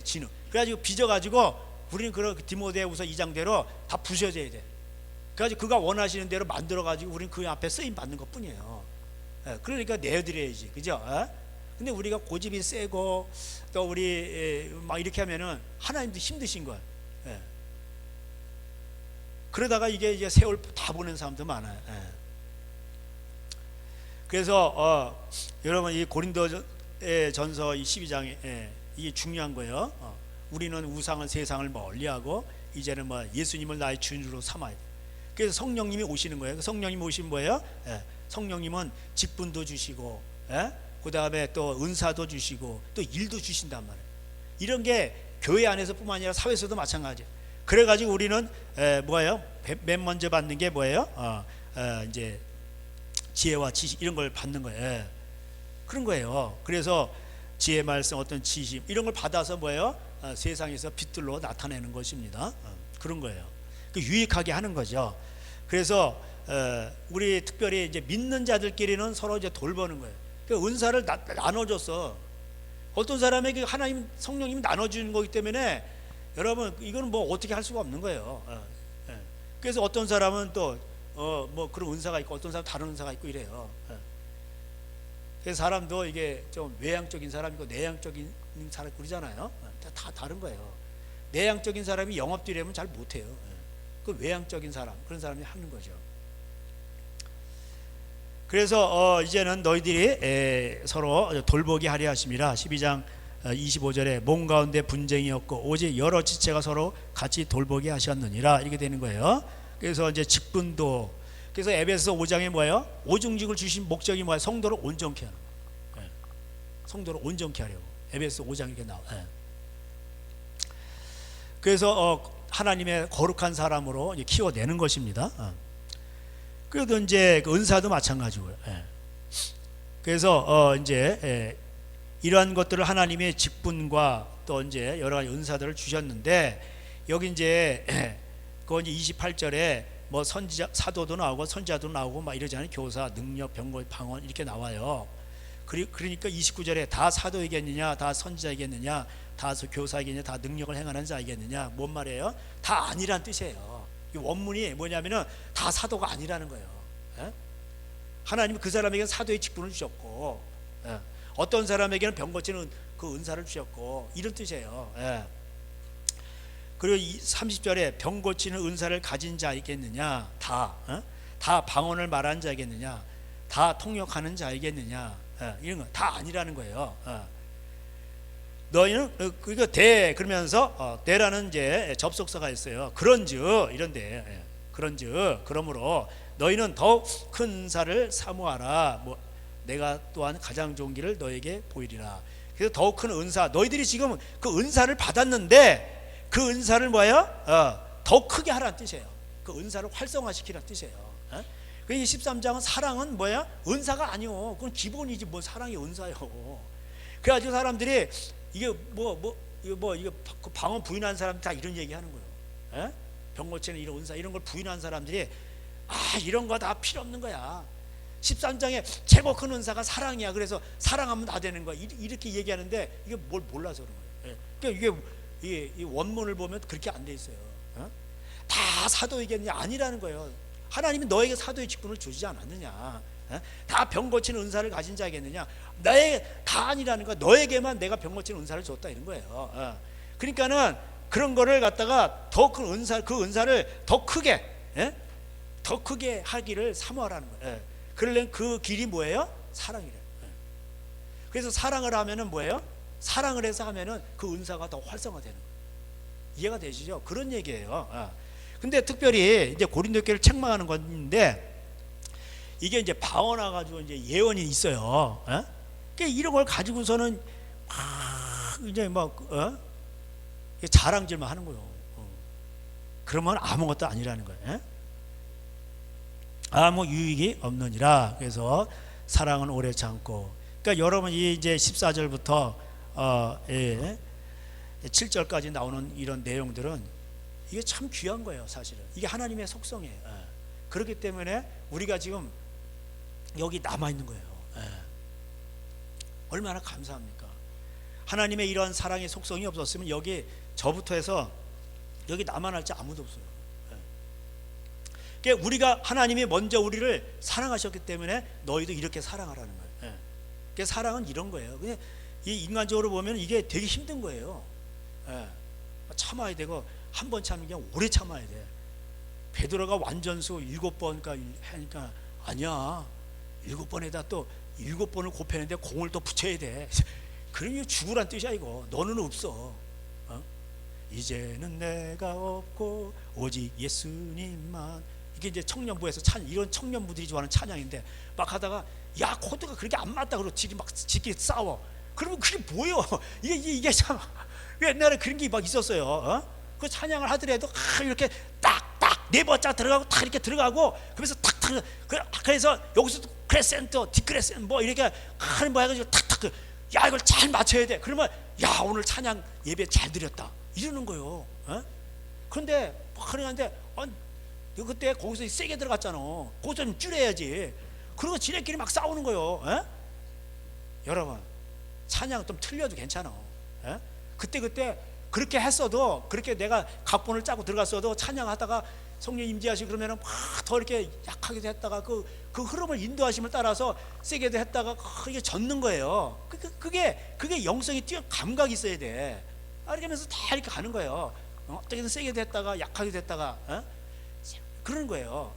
진우. 그래가지고 빚어가지고 우리는 그 디모데후서 2장대로 다 부셔져야 돼. 그래가지고 그가 원하시는 대로 만들어가지고 우리는 그 앞에 쓰임 받는 것 뿐이에요. 그러니까 내어드려야지, 그죠? 근데 우리가 고집이 세고 또 우리 막 이렇게 하면은 하나님도 힘드신 거예요. 그러다가 이게 세월 다 보낸 사람도 많아요. 그래서 여러분, 이 고린도전서 12장에 이게 중요한 거예요. 우리는 우상은 세상을 멀리하고 이제는 뭐 예수님을 나의 주인으로 삼아야 돼. 그래서 성령님이 오시는 거예요. 성령님이 오신 뭐예요? 성령님은 직분도 주시고, 그 다음에 또 은사도 주시고 또 일도 주신단 말이에요. 이런 게 교회 안에서뿐만 아니라 사회에서도 마찬가지예요. 그래가지고 우리는 뭐예요? 맨 먼저 받는 게 뭐예요? 이제 지혜와 지식, 이런 걸 받는 거예요. 그런 거예요. 그래서 지혜, 말씀, 어떤 지식, 이런 걸 받아서 뭐예요? 세상에서 빛들로 나타내는 것입니다. 그런 거예요. 그 유익하게 하는 거죠. 그래서 우리 특별히 이제 믿는 자들끼리는 서로 이제 돌보는 거예요. 그 은사를 나눠줬어. 어떤 사람에게 하나님 성령님이 나눠주는 거기 때문에 여러분, 이거는 뭐 어떻게 할 수가 없는 거예요. 그래서 어떤 사람은 또 뭐 그런 은사가 있고 어떤 사람 다른 은사가 있고 이래요. 그래서 사람도 이게 좀 외향적인 사람이고 내향적인 사람 그러잖아요. 다 다른 거예요. 내향적인 사람이 영업들이라면 잘 못해요. 그 외향적인 사람, 그런 사람이 하는 거죠. 그래서 이제는 너희들이 서로 돌보게 하려 하심이라. 12장 25절에 몸 가운데 분쟁이 없고 오직 여러 지체가 서로 같이 돌보게 하셨느니라, 이렇게 되는 거예요. 그래서 이제 직분도, 그래서 에베소 5장에 뭐예요? 오중직을 주신 목적이 뭐예요? 성도를 온전케 하는 거예요. 성도를 온전케 하려고 에베소 5장 이렇게 나와요. 그래서 하나님의 거룩한 사람으로 이제 키워내는 것입니다. 그래도 이제 그 은사도 마찬가지고요. 그래서 이제 이러한 것들을 하나님의 직분과 또 이제 여러 가지 은사들을 주셨는데, 여기 이제 그 이제 28절에 뭐 선지자, 사도도 나오고 선지자도 나오고 막 이러잖아요. 교사, 능력, 병거, 방언 이렇게 나와요. 그러니까 29절에 다 사도이겠느냐, 다 선지자이겠느냐, 다 교사이겠느냐, 다 능력을 행하는 자이겠느냐, 뭔 말이에요? 다 아니란 뜻이에요. 이 원문이 뭐냐면은 다 사도가 아니라는 거예요. 하나님이 그 사람에게는 사도의 직분을 주셨고, 어떤 사람에게는 병 고치는 그 은사를 주셨고, 이런 뜻이에요. 그리고 30절에 병 고치는 은사를 가진 자이겠느냐, 다 방언을 말하는 자이겠느냐, 다 통역하는 자이겠느냐, 이런 거 다 아니라는 거예요. 너희는 그러니까 대 그러면서 대라는 이제 접속사가 있어요. 그런즉 이런데 그런즉 그러므로 너희는 더욱 큰 은사를 사모하라. 뭐 내가 또한 가장 좋은 길을 너에게 보이리라. 그래서 더욱 큰 은사, 너희들이 지금 그 은사를 받았는데 그 은사를 뭐예요? 더욱 크게 하라는 뜻이에요. 그 은사를 활성화시키라는 뜻이에요. 그 13장은 사랑은 뭐야? 은사가 아니요. 그건 기본이지 뭐 사랑이 은사요. 그래가지고 사람들이 이게 이거 방언 부인하는 사람 다 이런 얘기하는 거예요. 병 고치는 이런 은사 이런 걸 부인하는 사람들이 이런 거 다 필요 없는 거야. 13장에 최고 큰 은사가 사랑이야. 그래서 사랑하면 다 되는 거야. 이렇게 얘기하는데 이게 뭘 몰라서 그런 거예요. 그러니까 이게 이 원문을 보면 그렇게 안 돼 있어요. 다 사도에게는 아니라는 거예요. 하나님이 너에게 사도의 직분을 주지 않았느냐? 다 병 고치는 은사를 가진 자겠느냐? 나에게 다 아니라는 거야. 너에게만 내가 병 고치는 은사를 줬다 이런 거예요. 그러니까는 그런 거를 갖다가 더 큰 은사, 그 은사를 더 크게 하기를 사모하라는 거예요. 그러려면 그 길이 뭐예요? 사랑이래요. 그래서 사랑을 하면은 뭐예요? 사랑을 해서 하면은 그 은사가 더 활성화되는 거예요. 이해가 되시죠? 그런 얘기예요. 근데 특별히 이제 고린도 교회를 책망하는 건데 이게 이제 방언화 가지고 이제 예언이 있어요. 그러니까 이런 걸 가지고서는 이제 자랑질만 하는 거예요. 그러면 아무것도 아니라는 거예요. 아무 유익이 없느니라. 그래서 사랑은 오래 참고. 그러니까 여러분 이 이제 14절부터 7절까지 나오는 이런 내용들은 이게 참 귀한 거예요. 사실은 이게 하나님의 속성이에요. 그렇기 때문에 우리가 지금 여기 남아 있는 거예요. 얼마나 감사합니까? 하나님의 이러한 사랑의 속성이 없었으면 여기 저부터 해서 여기 나만 할지 아무도 없어요. 그러니까 우리가 하나님이 먼저 우리를 사랑하셨기 때문에 너희도 이렇게 사랑하라는 거예요. 그러니까 사랑은 이런 거예요. 그냥 이 인간적으로 보면 이게 되게 힘든 거예요. 참아야 되고 한 번 참는 게 오래 참아야 돼. 베드로가 완전수 7번 하니까 아니야. 7번에다 또 7번을 곱해는데 공을 또 붙여야 돼. 그러니 죽으란 뜻이야 이거. 너는 없어. 이제는 내가 없고 오직 예수님만. 이게 이제 청년부에서 이런 청년부들이 좋아하는 찬양인데 막 하다가 야 코드가 그렇게 안 맞다 그러고 지끼리 싸워. 그러면 그게 뭐예요? 이게 참 옛날에 그런 게 막 있었어요. 그 찬양을 하더라도 이렇게 딱딱 네 번째 들어가고 딱 이렇게 들어가고 그래서 탁탁 그래서 여기서 크레센터 디크레센 뭐 이렇게 하는 뭐 해가지고 탁탁 야 이걸 잘 맞춰야 돼. 그러면 야 오늘 찬양 예배 잘 드렸다 이러는 거예요. 그런데 그러는데 그때 거기서 세게 들어갔잖아. 거기서 좀 줄여야지. 그리고 지네끼리 막 싸우는 거예요. 여러분 찬양 좀 틀려도 괜찮아. 그때 그렇게 했어도 그렇게 내가 각본을 짜고 들어갔어도 찬양하다가 성령 임재하시고 그러면은 막 더 이렇게 약하게도 했다가 그 흐름을 인도하심을 따라서 세게도 했다가 이게 젖는 거예요. 그게 영성이 뛰어 감각이 있어야 돼. 이렇게 하면서 다 이렇게 가는 거예요. 어떻게든 세게도 했다가 약하게도 했다가 그런 거예요.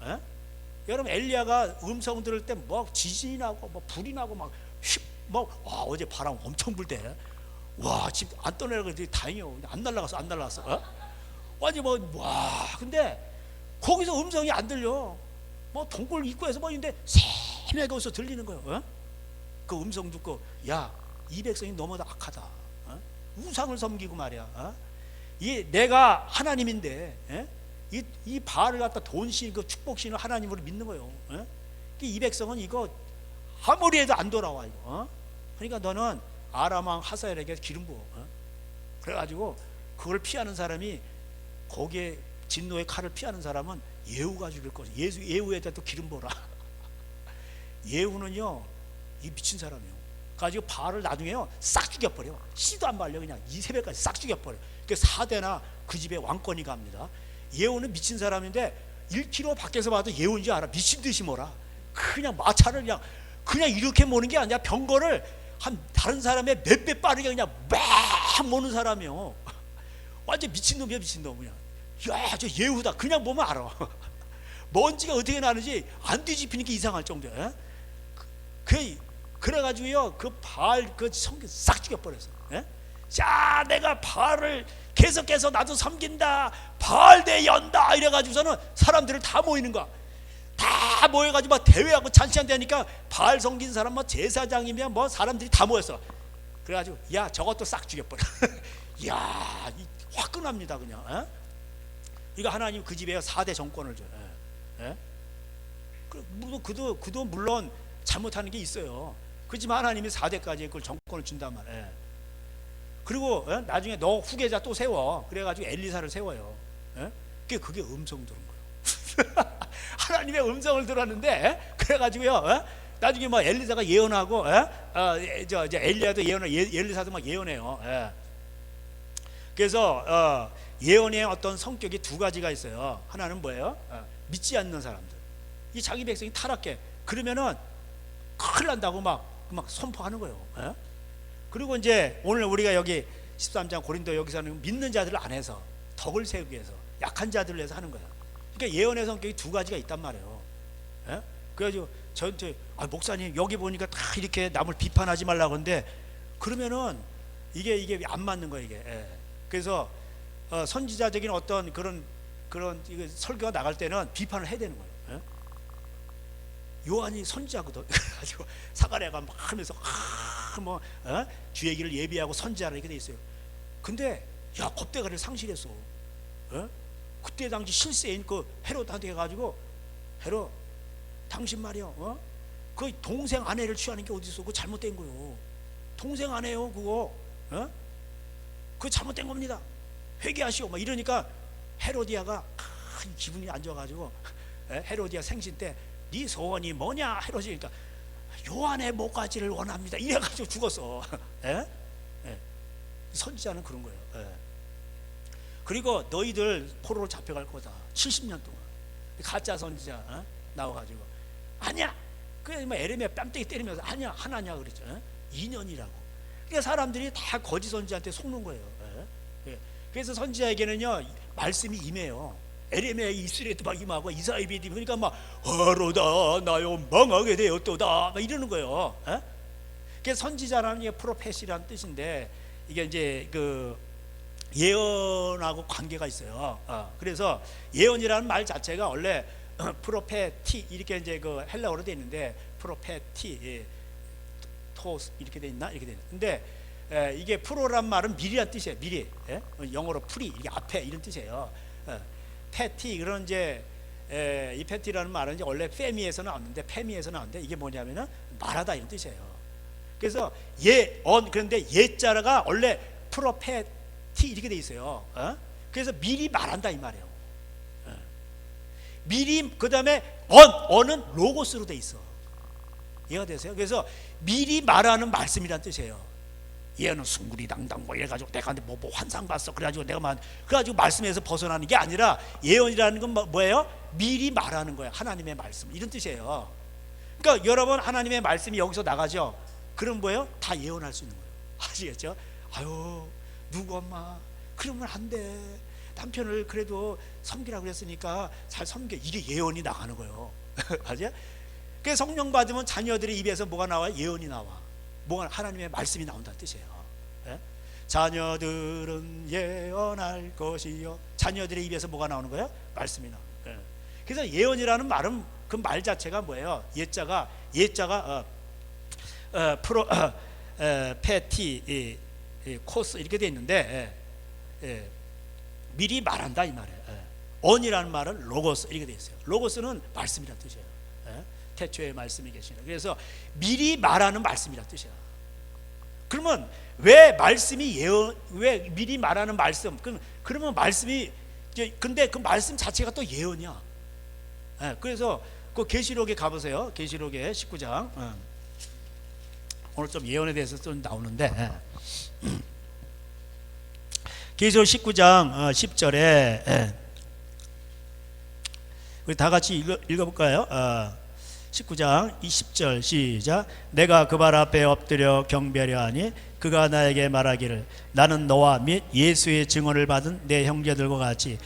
여러분 엘리야가 음성 들을 때 뭐 지진이 나고 뭐 불이 나고 막 어제 바람 엄청 불 때 와 집 안 떠내려고 했더니 다행이요. 근데 안 날라갔어. 완전 근데 거기서 음성이 안 들려. 뭐 동굴 입구에서 뭐 있는데 세밀하게 어디서 들리는 거예요. 그 음성 듣고 야 이 백성이 너무나 악하다. 우상을 섬기고 말이야. 이 내가 하나님인데 이 바알을 갖다 돈신 그 축복신을 하나님으로 믿는 거예요. 이 백성은 이거 아무리 해도 안 돌아와 이거. 그러니까 너는 아람 왕 하사엘에게 기름 부어. 그래가지고 그걸 피하는 사람이 거기에 진노의 칼을 피하는 사람은 예후가 죽일 거지. 예후에다 또 기름 부어라. 예후는요 이 미친 사람이에요. 가지고 바알을 나중에요 싹 죽여버려. 씨도 안 말려. 그냥 이세벨까지 싹 죽여버려. 그 4대나 그 집에 왕권이 갑니다. 예후는 미친 사람인데 1km 밖에서 봐도 예후인 줄 알아. 미친 듯이 몰아. 그냥 마차를 그냥 이렇게 모는 게 아니라 병거를 한 다른 사람의 몇 배 빠르게 그냥 막 모는 사람이요. 완전 미친놈이야 미친놈. 그냥 야 저 예후다 그냥 보면 알아. 먼지가 어떻게 나는지 안 뒤집히니까 이상할 정도야. 그래가지고요 그 바알 그 성경 싹 죽여버렸어. 자, 내가 바알을 계속해서 나도 섬긴다, 바알대 연다 이래가지고서는 사람들을 다 모이는 거야. 다 모여가지고 막 대회하고 잔치한 데니까 바알 섬긴 사람 뭐 제사장이면 뭐 사람들이 다 모였어. 그래가지고 야, 저것도 싹 죽여버려. 야, 화끈합니다 그냥. 에? 이거 하나님 그 집에 4대 정권을 줘요. 에? 그도 물론 잘못하는 게 있어요. 그렇지만 하나님이 4대까지 그걸 정권을 준단 말이에요. 그리고 나중에 너 후계자 또 세워. 그래가지고 엘리사를 세워요. 그게 음성 들은 거예요. 하나님의 음성을 들었는데 그래가지고요. 나중에 뭐 엘리사가 예언하고, 이제 엘리야도 예언하고, 엘리사도 막 예언해요. 그래서 예언의 어떤 성격이 두 가지가 있어요. 하나는 뭐예요? 믿지 않는 사람들. 이 자기 백성이 타락해. 그러면은 큰일 난다고 막 선포하는 거예요. 그리고 이제 오늘 우리가 여기 13장 고린도 여기서는 믿는 자들을 안 해서 덕을 세우기 위해서 약한 자들을 위해서 하는 거예요. 그러니까 예언의 성격이 두 가지가 있단 말이에요. 그래가지고 저한테 목사님 여기 보니까 다 이렇게 남을 비판하지 말라고 하는데 그러면은 이게 안 맞는 거예요 이게. 그래서 선지자적인 어떤 그런 이거 설교가 나갈 때는 비판을 해야 되는 거예요. 요한이 선지자거든. 그래가지고 사가랴가 막 하면서 주 얘기를 예비하고 선지자라 이렇게 돼 있어요. 근데 야, 겁대가리를 상실했어. 그때 당시 실세인 그 헤롯한테 해가지고 헤롯, 당신 말이야, 그 동생 아내를 취하는 게 어디 있어? 그거 잘못된 거요. 동생 아내요, 그거, 그거 잘못된 겁니다. 회개하시오. 막 이러니까 헤로디아가 기분이 안 좋아가지고 헤로디아 생신 때 네 소원이 뭐냐? 헤로디 그러니까 요한의 목가지를 원합니다. 이래가지고 죽었어. 선지자는 그런 거예요. 그리고 너희들 포로로 잡혀갈 거다. 70년 동안 가짜 선지자 나와가지고 아니야. 그래 뭐 에레미야 뺨때기 때리면서 아니야 하나냐 그랬죠. 2년이라고. 그러니까 사람들이 다 거짓 선지자한테 속는 거예요. 그래서 선지자에게는요 말씀이 임해요. 에레미야 입술에도 막 임하고 이사야비 그러니까 막 하로다 나요 망하게 되었도다 막 이러는 거예요. 그래서 선지자라는 게 프로페시라는 뜻인데 이게 이제 그 예언하고 관계가 있어요. 그래서 예언이라는 말 자체가 원래 프로페티 이렇게 이제 그 헬라어로 돼 있는데 프로페티 토스 이렇게 돼 있나 이렇게 돼 있는데 이게 프로란 말은 미리란 뜻이에요. 미리. 영어로 프리 이게 앞에 이런 뜻이에요. 페티 그런 이제 이 페티라는 말은 이제 원래 페미에서 나왔는데 페미에서 나왔는데 이게 뭐냐면은 말하다 이런 뜻이에요. 그래서 예언 그런데 예자가 원래 프로페티 이렇게 돼 있어요. 그래서 미리 말한다 이 말이에요. 미리 그다음에 언은 로고스로 돼 있어. 이해가 되세요? 그래서 미리 말하는 말씀이란 뜻이에요. 예언은 숭구리당당 뭐 이래가지고 내가 뭐 환상 봤어 그래가지고 그래가지고 말씀에서 벗어나는 게 아니라 예언이라는 건 뭐예요? 미리 말하는 거예요. 하나님의 말씀 이런 뜻이에요. 그러니까 여러분 하나님의 말씀이 여기서 나가죠. 그럼 뭐예요? 다 예언할 수 있는 거예요. 아시겠죠? 아유 누구 엄마 그러면 안 돼. 남편을 그래도 섬기라고 그랬으니까 잘 섬겨. 이게 예언이 나가는 거예요. 맞아요? 그래서 성령 받으면 자녀들의 입에서 뭐가 나와요? 예언이 나와. 뭐가 하나님의 말씀이 나온다는 뜻이에요. 자녀들은 예언할 것이요. 자녀들의 입에서 뭐가 나오는 거예요? 말씀이 나오는 거예요. 그래서 예언이라는 말은 그 말 자체가 뭐예요? 예자가 프로 페티 코스 이렇게 돼 있는데 미리 말한다 이 말이에요. 언이라는 말은 로고스 이렇게 돼 있어요. 로고스는 말씀이라는 뜻이에요. 태초에 말씀이 계시네. 그래서 미리 말하는 말씀이라는 뜻이야. 그러면 왜 말씀이 왜 미리 말하는 말씀? 그러면 말씀이 근데 그 말씀 자체가 또 예언이야. 그래서 그 계시록에 가보세요. 계시록의 19장. 오늘 좀 예언에 대해서 좀 나오는데 계시록 19장 10절에 우리 다 같이 읽어볼까요? 19장 20절 시작. 내가 그 발 앞에 엎드려 경배하려 하니 그가 나에게 말하기를 나는 너와 및 예수의 증언을 받은 내 형제들과 같이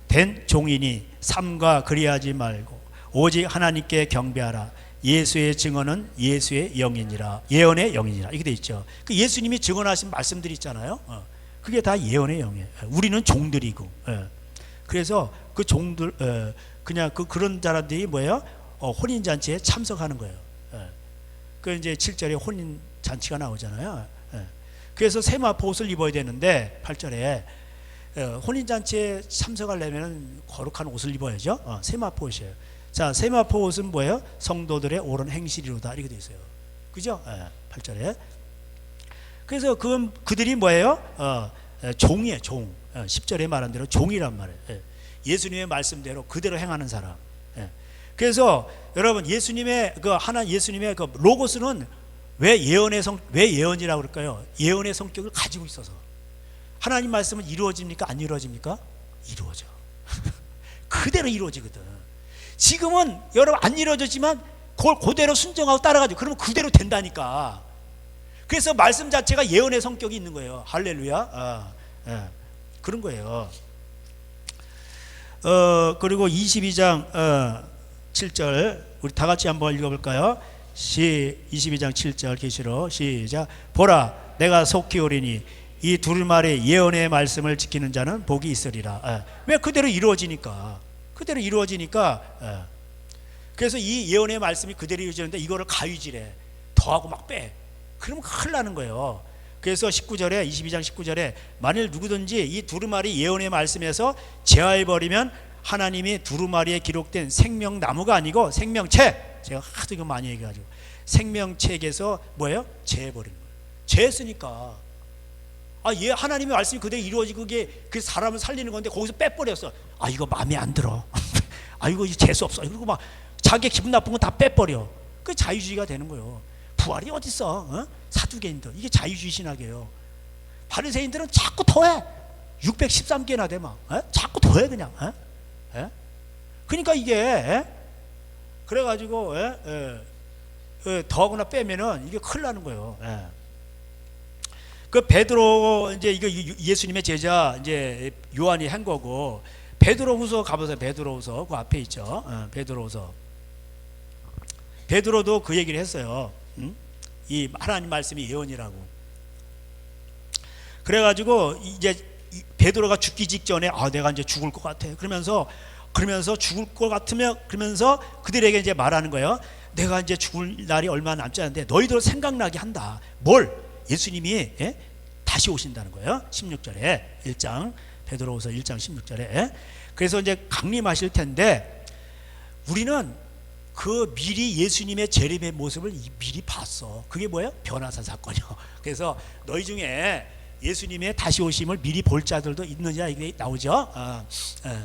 된 종이니 삼가 그리하지 말고 오직 하나님께 경배하라. 예수의 증언은 예수의 영이니라. 예언의 영이니라. 이렇게 돼 있죠. 그 예수님이 증언하신 말씀들이 있잖아요. 그게 다 예언의 영이에요. 우리는 종들이고. 그래서 그 종들 그냥 그런 사람들이 뭐예요? 혼인 잔치에 참석하는 거예요. 그 이제 7절에 혼인 잔치가 나오잖아요. 그래서 세마포 옷을 입어야 되는데 8절에 혼인 잔치에 참석하려면 거룩한 옷을 입어야죠. 세마포 옷이에요. 자, 세마포 옷은 뭐예요? 성도들의 옳은 행실이로다. 이렇게 돼 있어요. 그죠? 8절에. 그래서 그들이 뭐예요? 종이에요, 종. 10절에 말한 대로 종이란 말이에요. 예수님의 말씀대로 그대로 행하는 사람. 그래서 여러분 예수님의 예수님의 그 로고스는 왜 예언이라고 그럴까요? 예언의 성격을 가지고 있어서. 하나님 말씀은 이루어집니까? 안 이루어집니까? 이루어져. 그대로 이루어지거든. 지금은 여러분 안 이루어졌지만 그걸 그대로 순종하고 따라가죠. 그러면 그대로 된다니까. 그래서 말씀 자체가 예언의 성격이 있는 거예요. 할렐루야. 그런 거예요. 그리고 22장 7절 우리 다 같이 한번 읽어볼까요? 22장 7절 계시로 시작. 보라, 내가 속히 오리니 이 두루마리 예언의 말씀을 지키는 자는 복이 있으리라. 왜? 그대로 이루어지니까. 그대로 이루어지니까. 그래서 이 예언의 말씀이 그대로 이루어지는데 이거를 가위질해 더하고 막 빼. 그러면 큰일 나는 거예요. 그래서 19절에 22장 19절에 만일 누구든지 이 두루마리 예언의 말씀에서 제하해버리면 하나님이 두루마리에 기록된 생명나무가 아니고 생명책, 제가 하도 이거 많이 얘기해가지고 생명책에서 뭐예요? 제해버리는 거예요. 제했으니까 하나님의 말씀이 그대로 이루어지고 그게 그 사람을 살리는 건데 거기서 빼버렸어. 이거 마음에 안 들어. 이거 재수 없어. 그리고 막 자기 기분 나쁜 거 다 빼버려. 그 자유주의가 되는 거예요. 부활이 어딨어? 사두개인들 이게 자유주의 신학이에요. 바리새인들은 자꾸 더해. 613개나 돼 막. 자꾸 더해 그냥. 그러니까 이게 그래가지고 더하거나 빼면은 이게 큰일 나는 거예요. 그 베드로 이제 이거 예수님의 제자 이제 요한이 한 거고 베드로후서 가보세요. 베드로후서 그 앞에 있죠. 베드로후서. 베드로도 그 얘기를 했어요. 이 하나님 말씀이 예언이라고. 그래가지고 이제 베드로가 죽기 직전에 내가 이제 죽을 것 같아. 그러면서 죽을 것 같으면 그러면서 그들에게 이제 말하는 거예요. 내가 이제 죽을 날이 얼마 남지 않은데 너희들 생각나게 한다. 뭘? 예수님이 다시 오신다는 거예요. 16절에 1장 베드로후서 1장 16절에. 그래서 이제 강림하실 텐데 우리는 그 미리 예수님의 재림의 모습을 미리 봤어. 그게 뭐예요? 변화산 사건이요. 그래서 너희 중에 예수님의 다시 오심을 미리 볼 자들도 있느냐 이게 나오죠.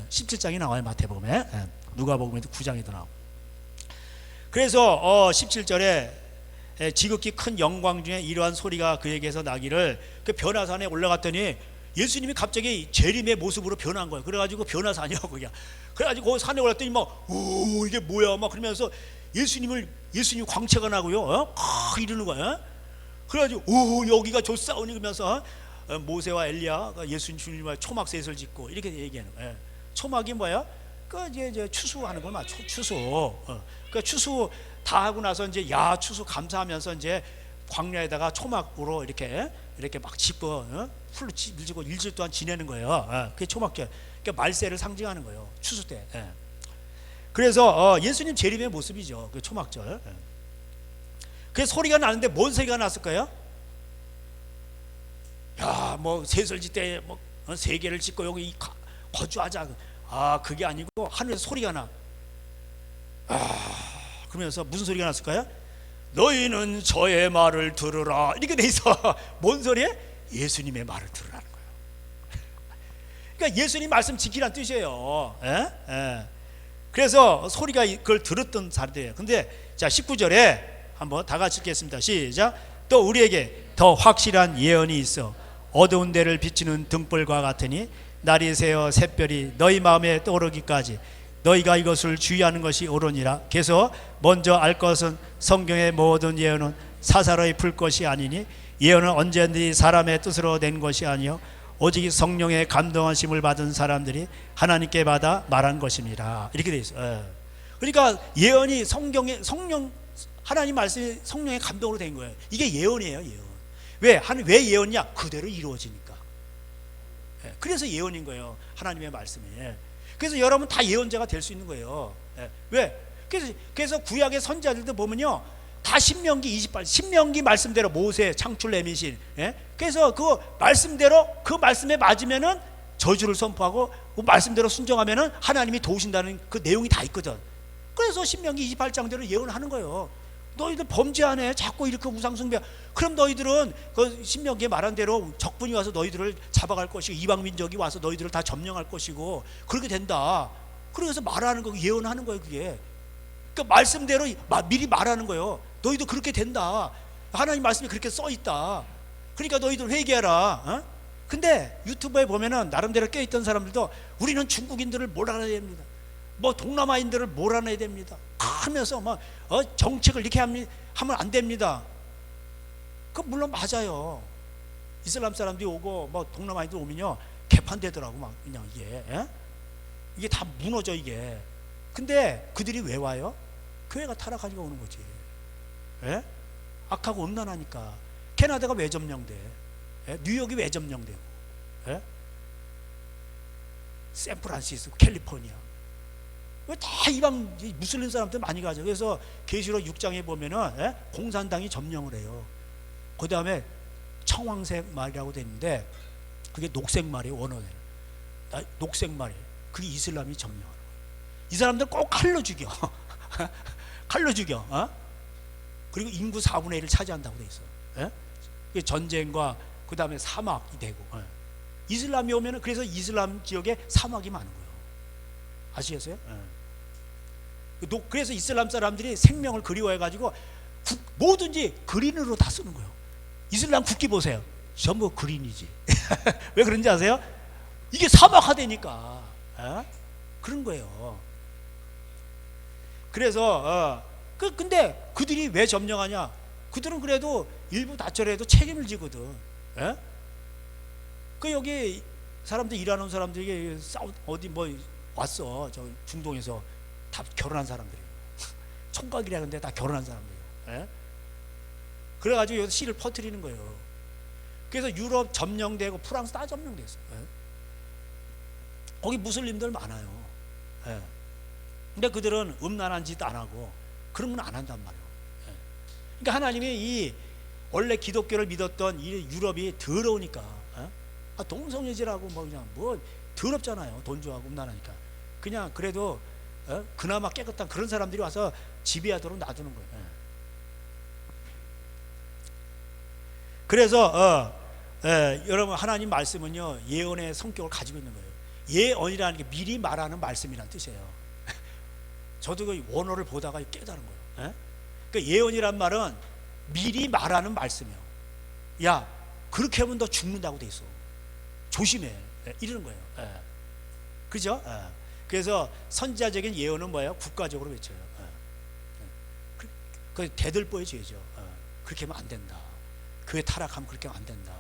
17장에 나와요. 마태복음에. 누가복음에도 9장에도 나오고. 그래서 17절에 지극히 큰 영광 중에 이러한 소리가 그에게서 나기를 그 변화산에 올라갔더니 예수님이 갑자기 재림의 모습으로 변한 거예요. 그래가지고 변화산이야 그게. 그래가지고 그 산에 올랐더니 막 이게 뭐야 막 그러면서 예수님 광채가 나고요. 이러는 거야. 그래가지고 여기가 좋사오니 그러면서 모세와 엘리야가 예수님 주님과 초막셋을 짓고 이렇게 얘기하는 거예요. 초막이 뭐야? 그 이제 추수하는 걸 맞죠. 추수. 그 추수 다 하고 나서 이제 추수 감사하면서 이제 광야에다가 초막으로 이렇게 막 짓고 풀로 밀고 일주일 동안 지내는 거예요. 그게 초막절. 그러니까 말세를 상징하는 거예요. 추수 때. 그래서 예수님 재림의 모습이죠. 그 초막절. 그 소리가 나는데 뭔 소리가 났을까요? 뭐 세설지 때 뭐 세계를 짓고 여기 거주하자. 그게 아니고 하늘에서 소리가 나. 그러면서 무슨 소리가 났을까요? 너희는 저의 말을 들으라. 이렇게 돼 있어. 뭔 소리에? 예수님의 말을 들으라는 거예요. 그러니까 예수님 말씀 지키라는 뜻이에요. 그래서 소리가 그걸 들었던 사람들이에요. 근데 자 19절에 한번 다 같이 읽겠습니다. 시작. 또 우리에게 더 확실한 예언이 있어 어두운 데를 비추는 등불과 같으니 날이 새어 샛별이 너희 마음에 떠오르기까지 너희가 이것을 주의하는 것이 옳으니라. 그래서 먼저 알 것은 성경의 모든 예언은 사사로이 풀 것이 아니니 예언은 언제든지 사람의 뜻으로 낸 것이 아니요 오직 성령의 감동하심을 받은 사람들이 하나님께 받아 말한 것입니다. 이렇게 돼 있어요. 그러니까 예언이 성령 하나님 말씀이 성령의 감동으로 된 거예요. 이게 예언이에요, 예언. 왜 예언이냐? 그대로 이루어지니까. 그래서 예언인 거예요, 하나님의 말씀이. 그래서 여러분 다 예언자가 될 수 있는 거예요. 왜? 그래서 구약의 선지자들도 보면요, 다 신명기 28, 신명기 말씀대로 모세, 창출, 레미신. 그래서 그 말씀대로, 그 말씀에 맞으면은 저주를 선포하고, 그 말씀대로 순종하면은 하나님이 도우신다는 그 내용이 다 있거든. 그래서 신명기 28장대로 예언하는 거예요. 너희들 범죄하네, 자꾸 이렇게 우상숭배. 그럼 너희들은 그 신명기에 말한 대로 적군이 와서 너희들을 잡아갈 것이고, 이방 민족이 와서 너희들을 다 점령할 것이고, 그렇게 된다. 그래서 말하는 거, 예언하는 거예요, 그게. 그러니까 말씀대로 미리 말하는 거예요. 너희도 그렇게 된다. 하나님 말씀이 그렇게 써 있다. 그러니까 너희들 회개하라. 근데 유튜브에 보면은 나름대로 껴있던 사람들도 우리는 중국인들을 몰아내야 됩니다, 뭐 동남아인들을 몰아내야 됩니다 하면서 막 정책을 이렇게 하면 안 됩니다. 그 물론 맞아요. 이슬람 사람들이 오고 뭐 동남아인들 오면요, 개판되더라고. 막 그냥 이게 다 무너져 이게. 근데 그들이 왜 와요? 교회가 타락하니까 오는 거지. 악하고 음란하니까. 캐나다가 왜 점령돼? 뉴욕이 왜 점령되고? 샌프란시스코, 캘리포니아. 왜 다 이방 무슬림 사람들 많이 가죠. 그래서 계시록 6장에 보면은 공산당이 점령을 해요. 그 다음에 청황색 말이라고 돼 있는데 그게 녹색 말이에요, 원어는. 녹색 말이에요. 그게 이슬람이 점령하는 거예요. 이 사람들 꼭 칼로 죽여. 칼로 죽여. 그리고 인구 4분의 1을 차지한다고 돼 있어요. 전쟁과 그 다음에 사막이 되고. 이슬람이 오면은 그래서 이슬람 지역에 사막이 많은 거예요. 아시겠어요? 그래서 이슬람 사람들이 생명을 그리워해가지고 뭐든지 그린으로 다 쓰는 거예요. 이슬람 국기 보세요. 전부 그린이지. 왜 그런지 아세요? 이게 사막화되니까. 그런 거예요. 그래서 근데 그들이 왜 점령하냐? 그들은 그래도 일부 다처라도 책임을 지거든. 그 여기 사람들, 일하는 사람들이 어디 뭐 왔어, 저 중동에서 다 결혼한 사람들이에요. 총각이라는데 다 결혼한 사람들이에요. 그래가지고 여기서 씨를 퍼뜨리는 거예요. 그래서 유럽 점령되고 프랑스 다 점령됐어요. 거기 무슬림들 많아요. 근데 그들은 음란한 짓 안 하고 그런 건 안 한단 말이에요. 그러니까 하나님이 이 원래 기독교를 믿었던 이 유럽이 더러우니까, 동성애질하고 뭐 그냥 뭐 더럽잖아요. 돈 좋아하고 음란하니까. 그냥 그래도 그나마 깨끗한 그런 사람들이 와서 지배하도록 놔두는 거예요. 그래서 여러분, 하나님 말씀은요, 예언의 성격을 가지고 있는 거예요. 예언이라는 게 미리 말하는 말씀이라는 뜻이에요. 저도 그 원어를 보다가 깨달은 거예요. 그러니까 예언이란 말은 미리 말하는 말씀이에요. 야, 그렇게 하면 너 죽는다고 돼 있어. 조심해. 이러는 거예요. 그죠? 그래서 선지자적인 예언은 뭐예요? 국가적으로 외쳐요. 그 대들보의 죄죠. 그렇게 하면 안 된다. 교회 타락하면 그렇게 하면 안 된다.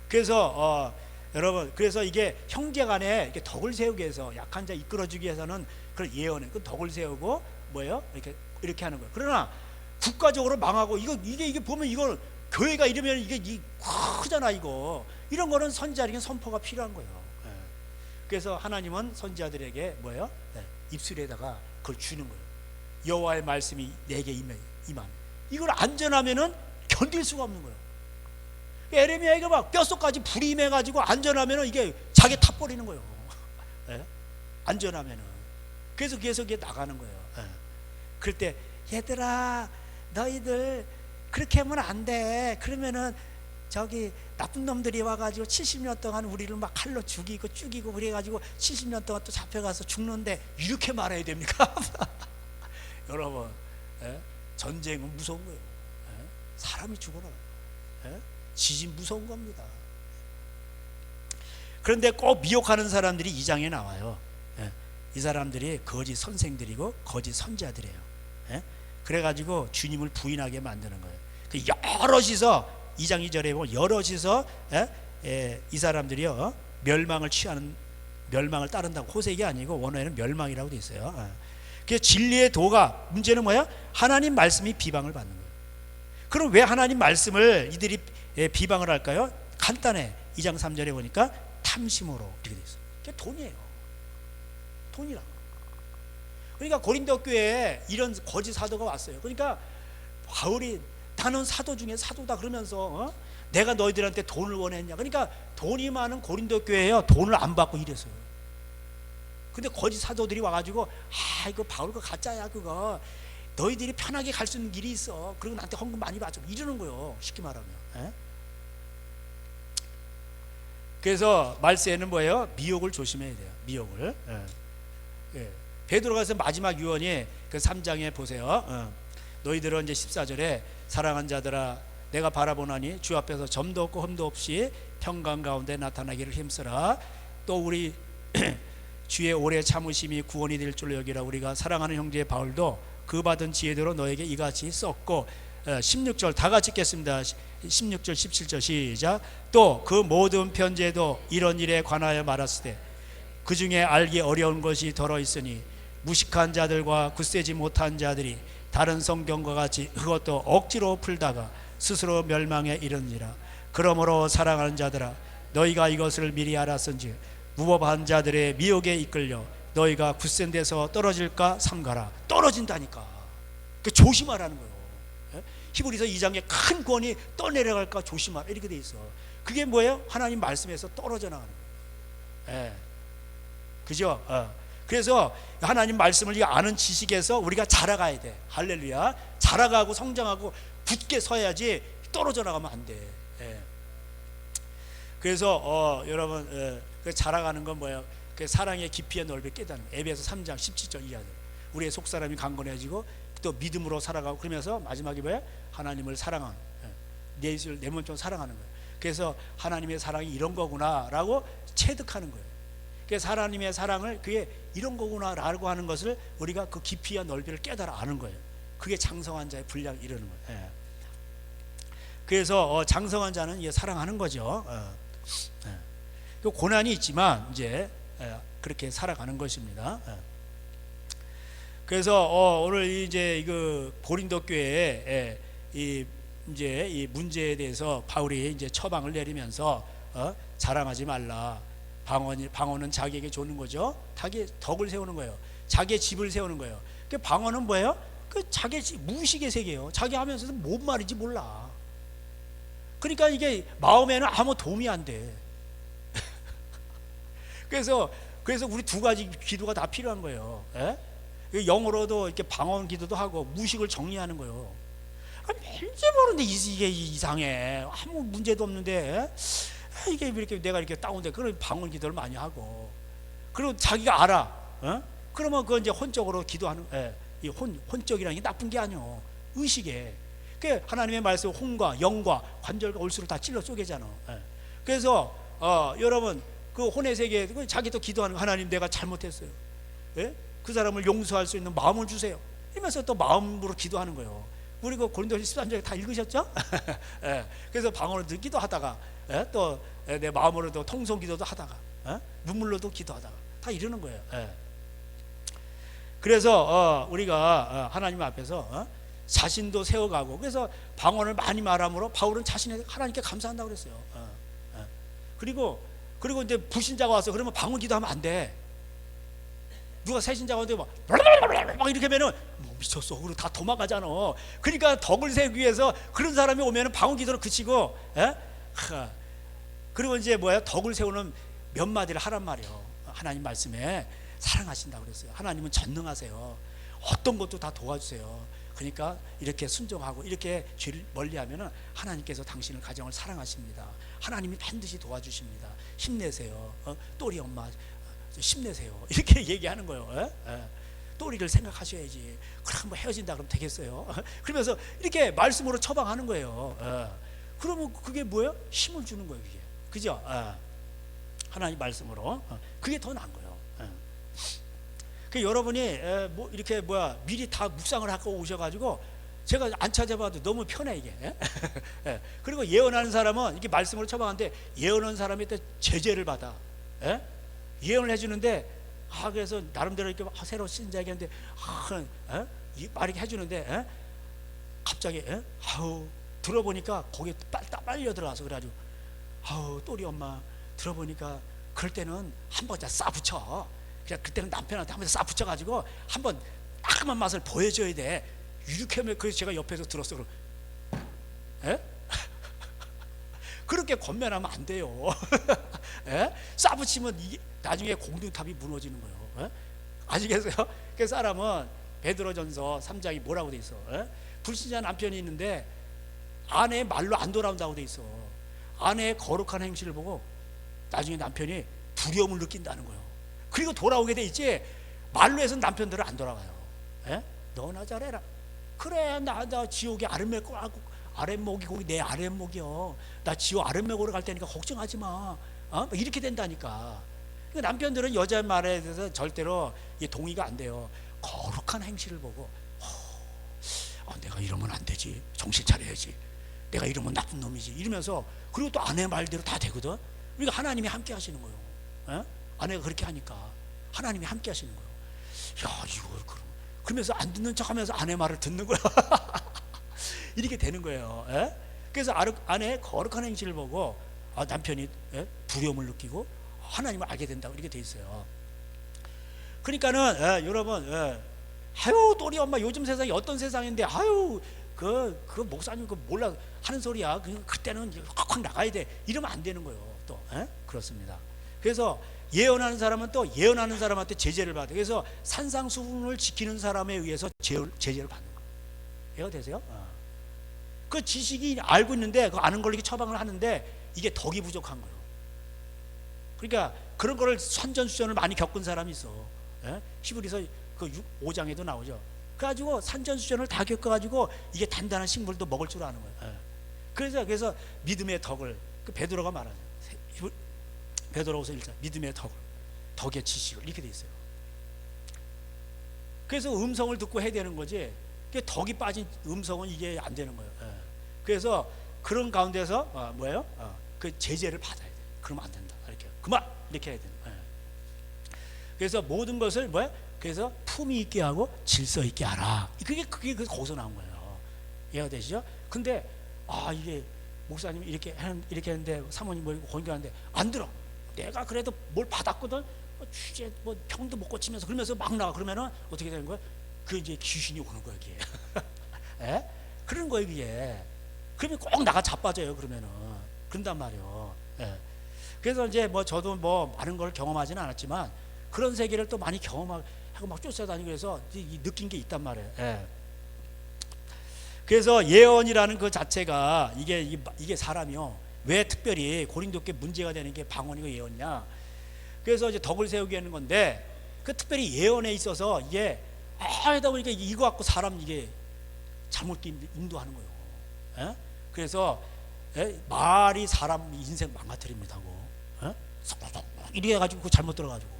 그래서 여러분, 그래서 이게 형제간에 이렇게 덕을 세우기 위해서, 약한 자 이끌어주기 위해서는 그런 예언에 그 덕을 세우고 뭐예요? 이렇게 하는 거예요. 그러나 국가적으로 망하고 이게 보면 이걸 교회가 이러면 이게 크잖아 이거. 이런 거는 선지자에게 선포가 필요한 거예요. 그래서 하나님은 선지자들에게 뭐예요? 입술에다가 그걸 주는 거예요. 여호와의 말씀이 내게 임하면, 이걸 안 전하면은 견딜 수가 없는 거예요. 에레미야가 막 뼛속까지 불이 임해가지고 안전하면은 이게 자기 타버리는 거예요. 안전하면은. 그래서 계속 이게 나가는 거예요. 그럴 때, 얘들아, 너희들 그렇게 하면 안 돼. 그러면은 저기 나쁜 놈들이 와가지고 70년 동안 우리를 막 칼로 죽이고 그래가지고 70년 동안 또 잡혀가서 죽는데 이렇게 말해야 됩니까? 여러분, 전쟁은 무서운 거예요. 사람이 죽어라. 지진 무서운 겁니다. 그런데 꼭 미혹하는 사람들이 이 장에 나와요. 이 사람들이 거짓 선생들이고 거짓 선지자들이에요. 그래가지고 주님을 부인하게 만드는 거예요. 여럿이서 2장 2절에 보면 여럿이서 이 그 진리의 도가 문제는 뭐야? 하나님 말씀이 비방을 받는 거예요. 그럼 왜 하나님 말씀을 이들이 비방을 할까요? 간단해. 2장 3절에 보니까 탐심으로 이렇게 돼 있어요. 그게 돈이에요. 돈이라고. 그러니까 고린도 교회에 이런 거짓 사도가 왔어요. 그러니까 바울이 나는 사도 중에 사도다 그러면서 내가 너희들한테 돈을 원했냐. 그러니까 돈이 많은 고린도 교회에요 돈을 안 받고 이랬어요. 근데 거짓 사도들이 와가지고 이거 바울 거 가짜야 그거. 너희들이 편하게 갈 수 있는 길이 있어. 그리고 나한테 헌금 많이 받죠. 이러는 거예요. 쉽게 말하면. 그래서 말세에는 뭐예요? 미혹을 조심해야 돼요. 미혹을. 베드로가서 마지막 유언이 그 3장에 보세요. 너희들은 이제 14절에 사랑한 자들아 내가 바라보나니 주 앞에서 점도 없고 흠도 없이 평강 가운데 나타나기를 힘쓰라. 또 우리 주의 오래 참으심이 구원이 될 줄로 여기라. 우리가 사랑하는 형제 바울도 그 받은 지혜대로 너에게 이같이 썼고 16절 다 같이 읽겠습니다. 16절 17절 시작. 또 그 모든 편지에도 이런 일에 관하여 말했으되 그 중에 알기 어려운 것이 더러 있으니 무식한 자들과 굳세지 못한 자들이 다른 성경과 같이 그것도 억지로 풀다가 스스로 멸망에 이르니라. 그러므로 사랑하는 자들아 너희가 이것을 미리 알았은지 무법한 자들의 미혹에 이끌려 너희가 굳센 데서 떨어질까 삼가라. 떨어진다니까. 그 조심하라는 거예요. 히브리서 2장에 큰 권이 떠내려갈까 조심하라 이렇게 돼 있어. 그게 뭐예요? 하나님 말씀에서 떨어져 나가는 거예요. 그죠? 그래서 하나님 말씀을 아는 지식에서 우리가 자라가야 돼. 할렐루야. 자라가고 성장하고 굳게 서야지 떨어져 나가면 안 돼. 그래서 여러분 그 자라가는 건 뭐예요? 그 사랑의 깊이와 넓이 깨닫는 거예요. 에베소 3장 17절 이하들. 우리의 속사람이 강건해지고 또 믿음으로 살아가고 그러면서 마지막에 뭐예요? 하나님을 사랑하는 내 입을 내 몸처럼 사랑하는 거예요. 그래서 하나님의 사랑이 이런 거구나라고 체득하는 거예요. 그래서 하나님의 사랑을 그게 이런 거구나라고 하는 것을 우리가 그 깊이와 넓이를 깨달아 아는 거예요. 그게 장성한 자의 분량이 이르는 거예요. 그래서 장성한 자는 이제 사랑하는 거죠. 또 고난이 있지만 이제 그렇게 살아가는 것입니다. 그래서 오늘 이제 그 고린도 교회에 이제 이 문제에 대해서 바울이 이제 처방을 내리면서 자랑하지 말라. 방언은 자기에게 주는 거죠. 자기 덕을 세우는 거예요. 자기의 집을 세우는 거예요. 그 방언은 뭐예요? 그 자기 무의식의 세계예요. 자기 하면서도 뭔 말인지 몰라. 그러니까 이게 마음에는 아무 도움이 안 돼. 그래서 우리 두 가지 기도가 다 필요한 거예요. 영어로도 이렇게 방언 기도도 하고 무식을 정리하는 거예요. 왠지 모르는데 이게 이상해. 아무 문제도 없는데 이게 이렇게 내가 이렇게 다운돼. 그런 방언 기도를 많이 하고. 그리고 자기가 알아. 그러면 그건 이제 혼적으로 기도하는. 이 혼적이라는 게 나쁜 게 아니요. 의식에. 그 하나님의 말씀 혼과 영과 관절과 올수록 다 찔러 쪼개잖아. 그래서 여러분 그 혼의 세계에 자기도 기도하는 거. 하나님 내가 잘못했어요. 그 사람을 용서할 수 있는 마음을 주세요. 이러면서 또 마음으로 기도하는 거예요. 우리 그 고린도서 13장에 다 읽으셨죠? 그래서 방언을 듣기도 하다가 또 내 마음으로도 통성 기도도 하다가 눈물로도 기도하다가 다 이러는 거예요. 그래서 우리가 하나님 앞에서 자신도 세워가고 그래서 방언을 많이 말함으로 바울은 자신의 하나님께 감사한다고 그랬어요. 그리고 이제 불신자가 와서 그러면 방언 기도하면 안 돼. 누가 새신자가 오는데 막 이렇게 하면은 뭐 미쳤어. 그리고 다 도망가잖아. 그러니까 덕을 세우기 위해서 그런 사람이 오면은 방언 기도로 그치고, 그리고 이제 뭐야 덕을 세우는 몇 마디를 하란 말이에요. 하나님 말씀에 사랑하신다고 그랬어요. 하나님은 전능하세요. 어떤 것도 다 도와주세요. 그러니까 이렇게 순종하고 이렇게 죄를 멀리하면은 하나님께서 당신의 가정을 사랑하십니다. 하나님이 반드시 도와주십니다. 힘내세요. 또리 엄마 힘내세요. 이렇게 얘기하는 거예요. 또리를 생각하셔야지. 그럼 뭐 헤어진다 그러면 되겠어요? 그러면서 이렇게 말씀으로 처방하는 거예요. 그러면 그게 뭐예요? 힘을 주는 거예요. 그게 그죠? 하나님 말씀으로 그게 더 나은 거예요. 그 여러분이 뭐 이렇게 미리 다 묵상을 하고 오셔가지고 제가 안 찾아봐도 너무 편해 이게. 그리고 예언하는 사람은 이게 말씀으로 처방하는데 예언하는 사람이 또 제재를 받아. 예언을 해주는데 그래서 나름대로 이렇게 새로 신자에게 하는데 말 이렇게 해주는데 갑자기 들어보니까 거기에 빨려 들어가서 그래가지고 또리 엄마 들어보니까 그럴 때는 한번 싹 붙여. 그냥 그때는 남편한테 한번 싹 붙여가지고 한번 따끔한 맛을 보여줘야 돼. 이렇게 하면 그래서 제가 옆에서 들었어. 그럼 그렇게 권면하면 안 돼요. 싹 붙이면 이게 나중에 공동탑이 무너지는 거예요. 아시겠어요? 그 사람은 베드로전서 3장이 뭐라고 돼 있어? 불신자 남편이 있는데 아내의 말로 안 돌아온다고 돼 있어. 아내의 거룩한 행실을 보고 나중에 남편이 두려움을 느낀다는 거예요. 그리고 돌아오게 돼 있지. 말로 해서 남편들은 안 돌아가요. 너나 잘해라. 그래, 나 지옥에 아랫목이 거기 내 아랫목이요. 나 지옥 아랫목으로 갈 테니까 걱정하지 마. 이렇게 된다니까. 그러니까 남편들은 여자 말에 대해서 절대로 동의가 안 돼요. 거룩한 행실을 보고 내가 이러면 안 되지. 정신 차려야지. 내가 이러면 나쁜 놈이지. 이러면서 그리고 또 아내 말대로 다 되거든. 그러니까 하나님이 함께 하시는 거예요. 아내가 그렇게 하니까 하나님이 함께 하시는 거예요. 야, 이거 그러면서 안 듣는 척하면서 아내 말을 듣는 거야. 이렇게 되는 거예요. 그래서 아내의 거룩한 행실을 보고 남편이 두려움을 느끼고 하나님을 알게 된다고 이렇게 돼 있어요. 그러니까는 여러분, 또리 엄마 요즘 세상이 어떤 세상인데 그 목사님 그 몰라 하는 소리야. 그때는 확 나가야 돼. 이러면 안 되는 거예요. 또 그렇습니다. 그래서 예언하는 사람은 또 예언하는 사람한테 제재를 받아요. 그래서 산상수훈을 지키는 사람에 의해서 제재를 받는 거예요. 이해가 되세요? 그 지식이 알고 있는데 그 아는 걸 이렇게 처방을 하는데 이게 덕이 부족한 거예요. 그러니까 그런 거를 산전수전을 많이 겪은 사람이 있어. 히브리서 그 5장에도 나오죠. 그래가지고 산전수전을 다 겪어가지고 이게 단단한 식물도 먹을 줄 아는 거예요. 그래서 믿음의 덕을 그 베드로가 말하죠. 베드로후서 1장 믿음의 덕의 지식을 이렇게 돼 있어요. 그래서 음성을 듣고 해야 되는 거지. 덕이 빠진 음성은 이게 안 되는 거예요. 그래서 그런 가운데서 뭐예요? 그 제재를 받아야 돼. 그러면 안 된다. 이렇게 그만 이렇게 해야 되는. 그래서 모든 것을 뭐야? 그래서 품위 있게 하고 질서 있게 하라. 그게 거기서 나온 거예요. 이해가 되시죠? 근데 이게 목사님 이렇게 했는데 사모님 뭐 권유하는데 안 들어. 내가 그래도 뭘 받았거든. 취재 병도 못 고치면서 그러면서 막 나가. 그러면은 어떻게 되는 거야? 그 이제 귀신이 오는 거야 이게. 그런 거예요 이게. 그러면 꼭 나가 자빠져요. 그러면은 그런단 말이에요. 그래서 이제 저도 많은 걸 경험하지는 않았지만 그런 세계를 또 많이 경험하고 막 쫓아다니고 해서 느낀 게 있단 말이에요. 그래서 예언이라는 그 자체가 이게 사람이요. 왜 특별히 고린도께 문제가 되는 게 방언이고 예언이냐? 그래서 이제 덕을 세우게 하는 건데 그 특별히 예언에 있어서 이게 하다 보니까 이거 갖고 사람 이게 잘못 인도하는 거예요. 그래서 말이 사람 인생 망가뜨립니다고. 이래 가지고 그 잘못 들어가지고.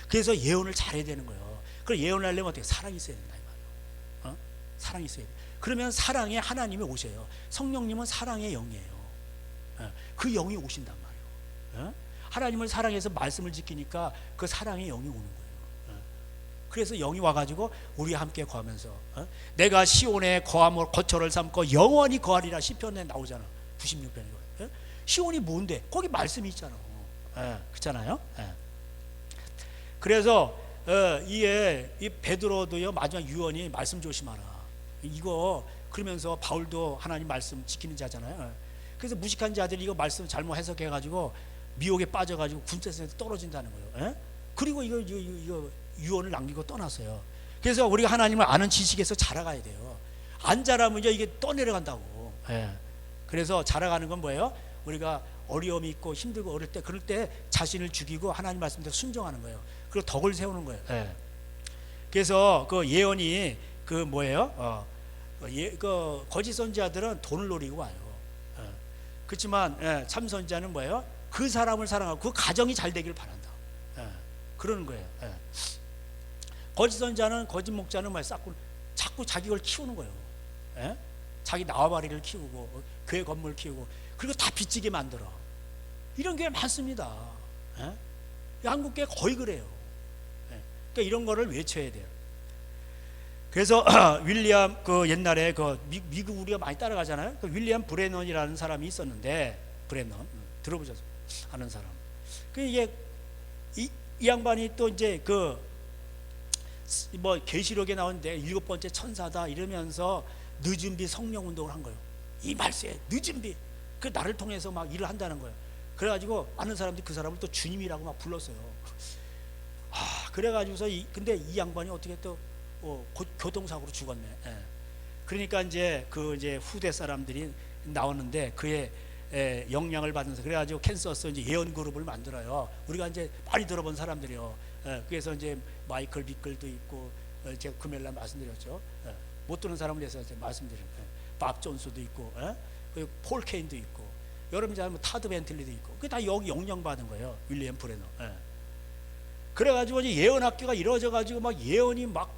그래서 예언을 잘해야 되는 거예요. 그걸 예언을 하려면 어떻게 사랑이 있어야 된다 이 말이에요. 사랑이 있어야 돼. 그러면 사랑에 하나님이 오셔요. 성령님은 사랑의 영이에요. 그 영이 오신단 말이에요. 하나님을 사랑해서 말씀을 지키니까 그 사랑의 영이 오는 거예요. 그래서 영이 와가지고 우리와 함께 거하면서 내가 시온에 거함을 거처를 삼고 영원히 거하리라 시편에 나오잖아. 96편에. 시온이 뭔데? 거기 말씀이 있잖아. 그렇잖아요. 그래서 이 베드로도요 마지막 유언이 말씀 조심하라. 이거 그러면서 바울도 하나님 말씀 지키는 자잖아요. 그래서 무식한 자들이 이거 말씀 잘못 해석해가지고 미혹에 빠져가지고 군대에서 떨어진다는 거예요. 그리고 이거 유언을 남기고 떠났어요. 그래서 우리가 하나님을 아는 지식에서 자라가야 돼요. 안 자라면 이게 떠내려간다고. 그래서 자라가는 건 뭐예요? 우리가 어려움이 있고 힘들고 어릴 때 그럴 때 자신을 죽이고 하나님 말씀대로 순종하는 거예요. 그리고 덕을 세우는 거예요. 그래서 그 예언이 그 뭐예요? 그 거짓 선지자들은 돈을 노리고 와요. 그렇지만 참 선지자는 뭐예요? 그 사람을 사랑하고 그 가정이 잘 되기를 바란다. 그러는 거예요. 거짓 선지자는 거짓 목자는 뭐예요? 자꾸 자기 걸 키우는 거예요. 자기 나와바리를 키우고 교회 건물 키우고 그리고 다 빚지게 만들어. 이런 게 많습니다. 한국교회 거의 그래요. 그러니까 이런 거를 외쳐야 돼요. 그래서 윌리엄 그 옛날에 그 미국 우리가 많이 따라가잖아요. 그 윌리엄 브레넌이라는 사람이 있었는데, 브레넌 들어보셨어요? 아는 사람. 그 이게 이 양반이 또 이제 그 뭐 계시록에 나오는데 7번째 천사다 이러면서 늦은비 성령 운동을 한 거예요. 이 말세에 늦은비 그 나를 통해서 막 일을 한다는 거예요. 그래가지고 아는 사람들이 그 사람을 또 주님이라고 막 불렀어요. 그래가지고서 근데 이 양반이 어떻게 또 교통사고로 죽었네. 예. 그러니까 이제 그 이제 후대 사람들이 나오는데 그의 영향을 받으면서 그래가지고 캔서스 이제 예언 그룹을 만들어요. 우리가 이제 많이 들어본 사람들이요. 그래서 이제 마이클 비클도 있고, 제가 금요일날 말씀드렸죠. 못 들은 사람을 위해서 말씀드린 밥 존스도 있고, 그리고 폴 케인도 있고, 여러분 잘 타드 벤틀리도 있고, 그게 다 여기 영향 받은 거예요. 윌리엄 브레너. 그래가지고 이제 예언학교가 이루어져가지고 막 예언이 막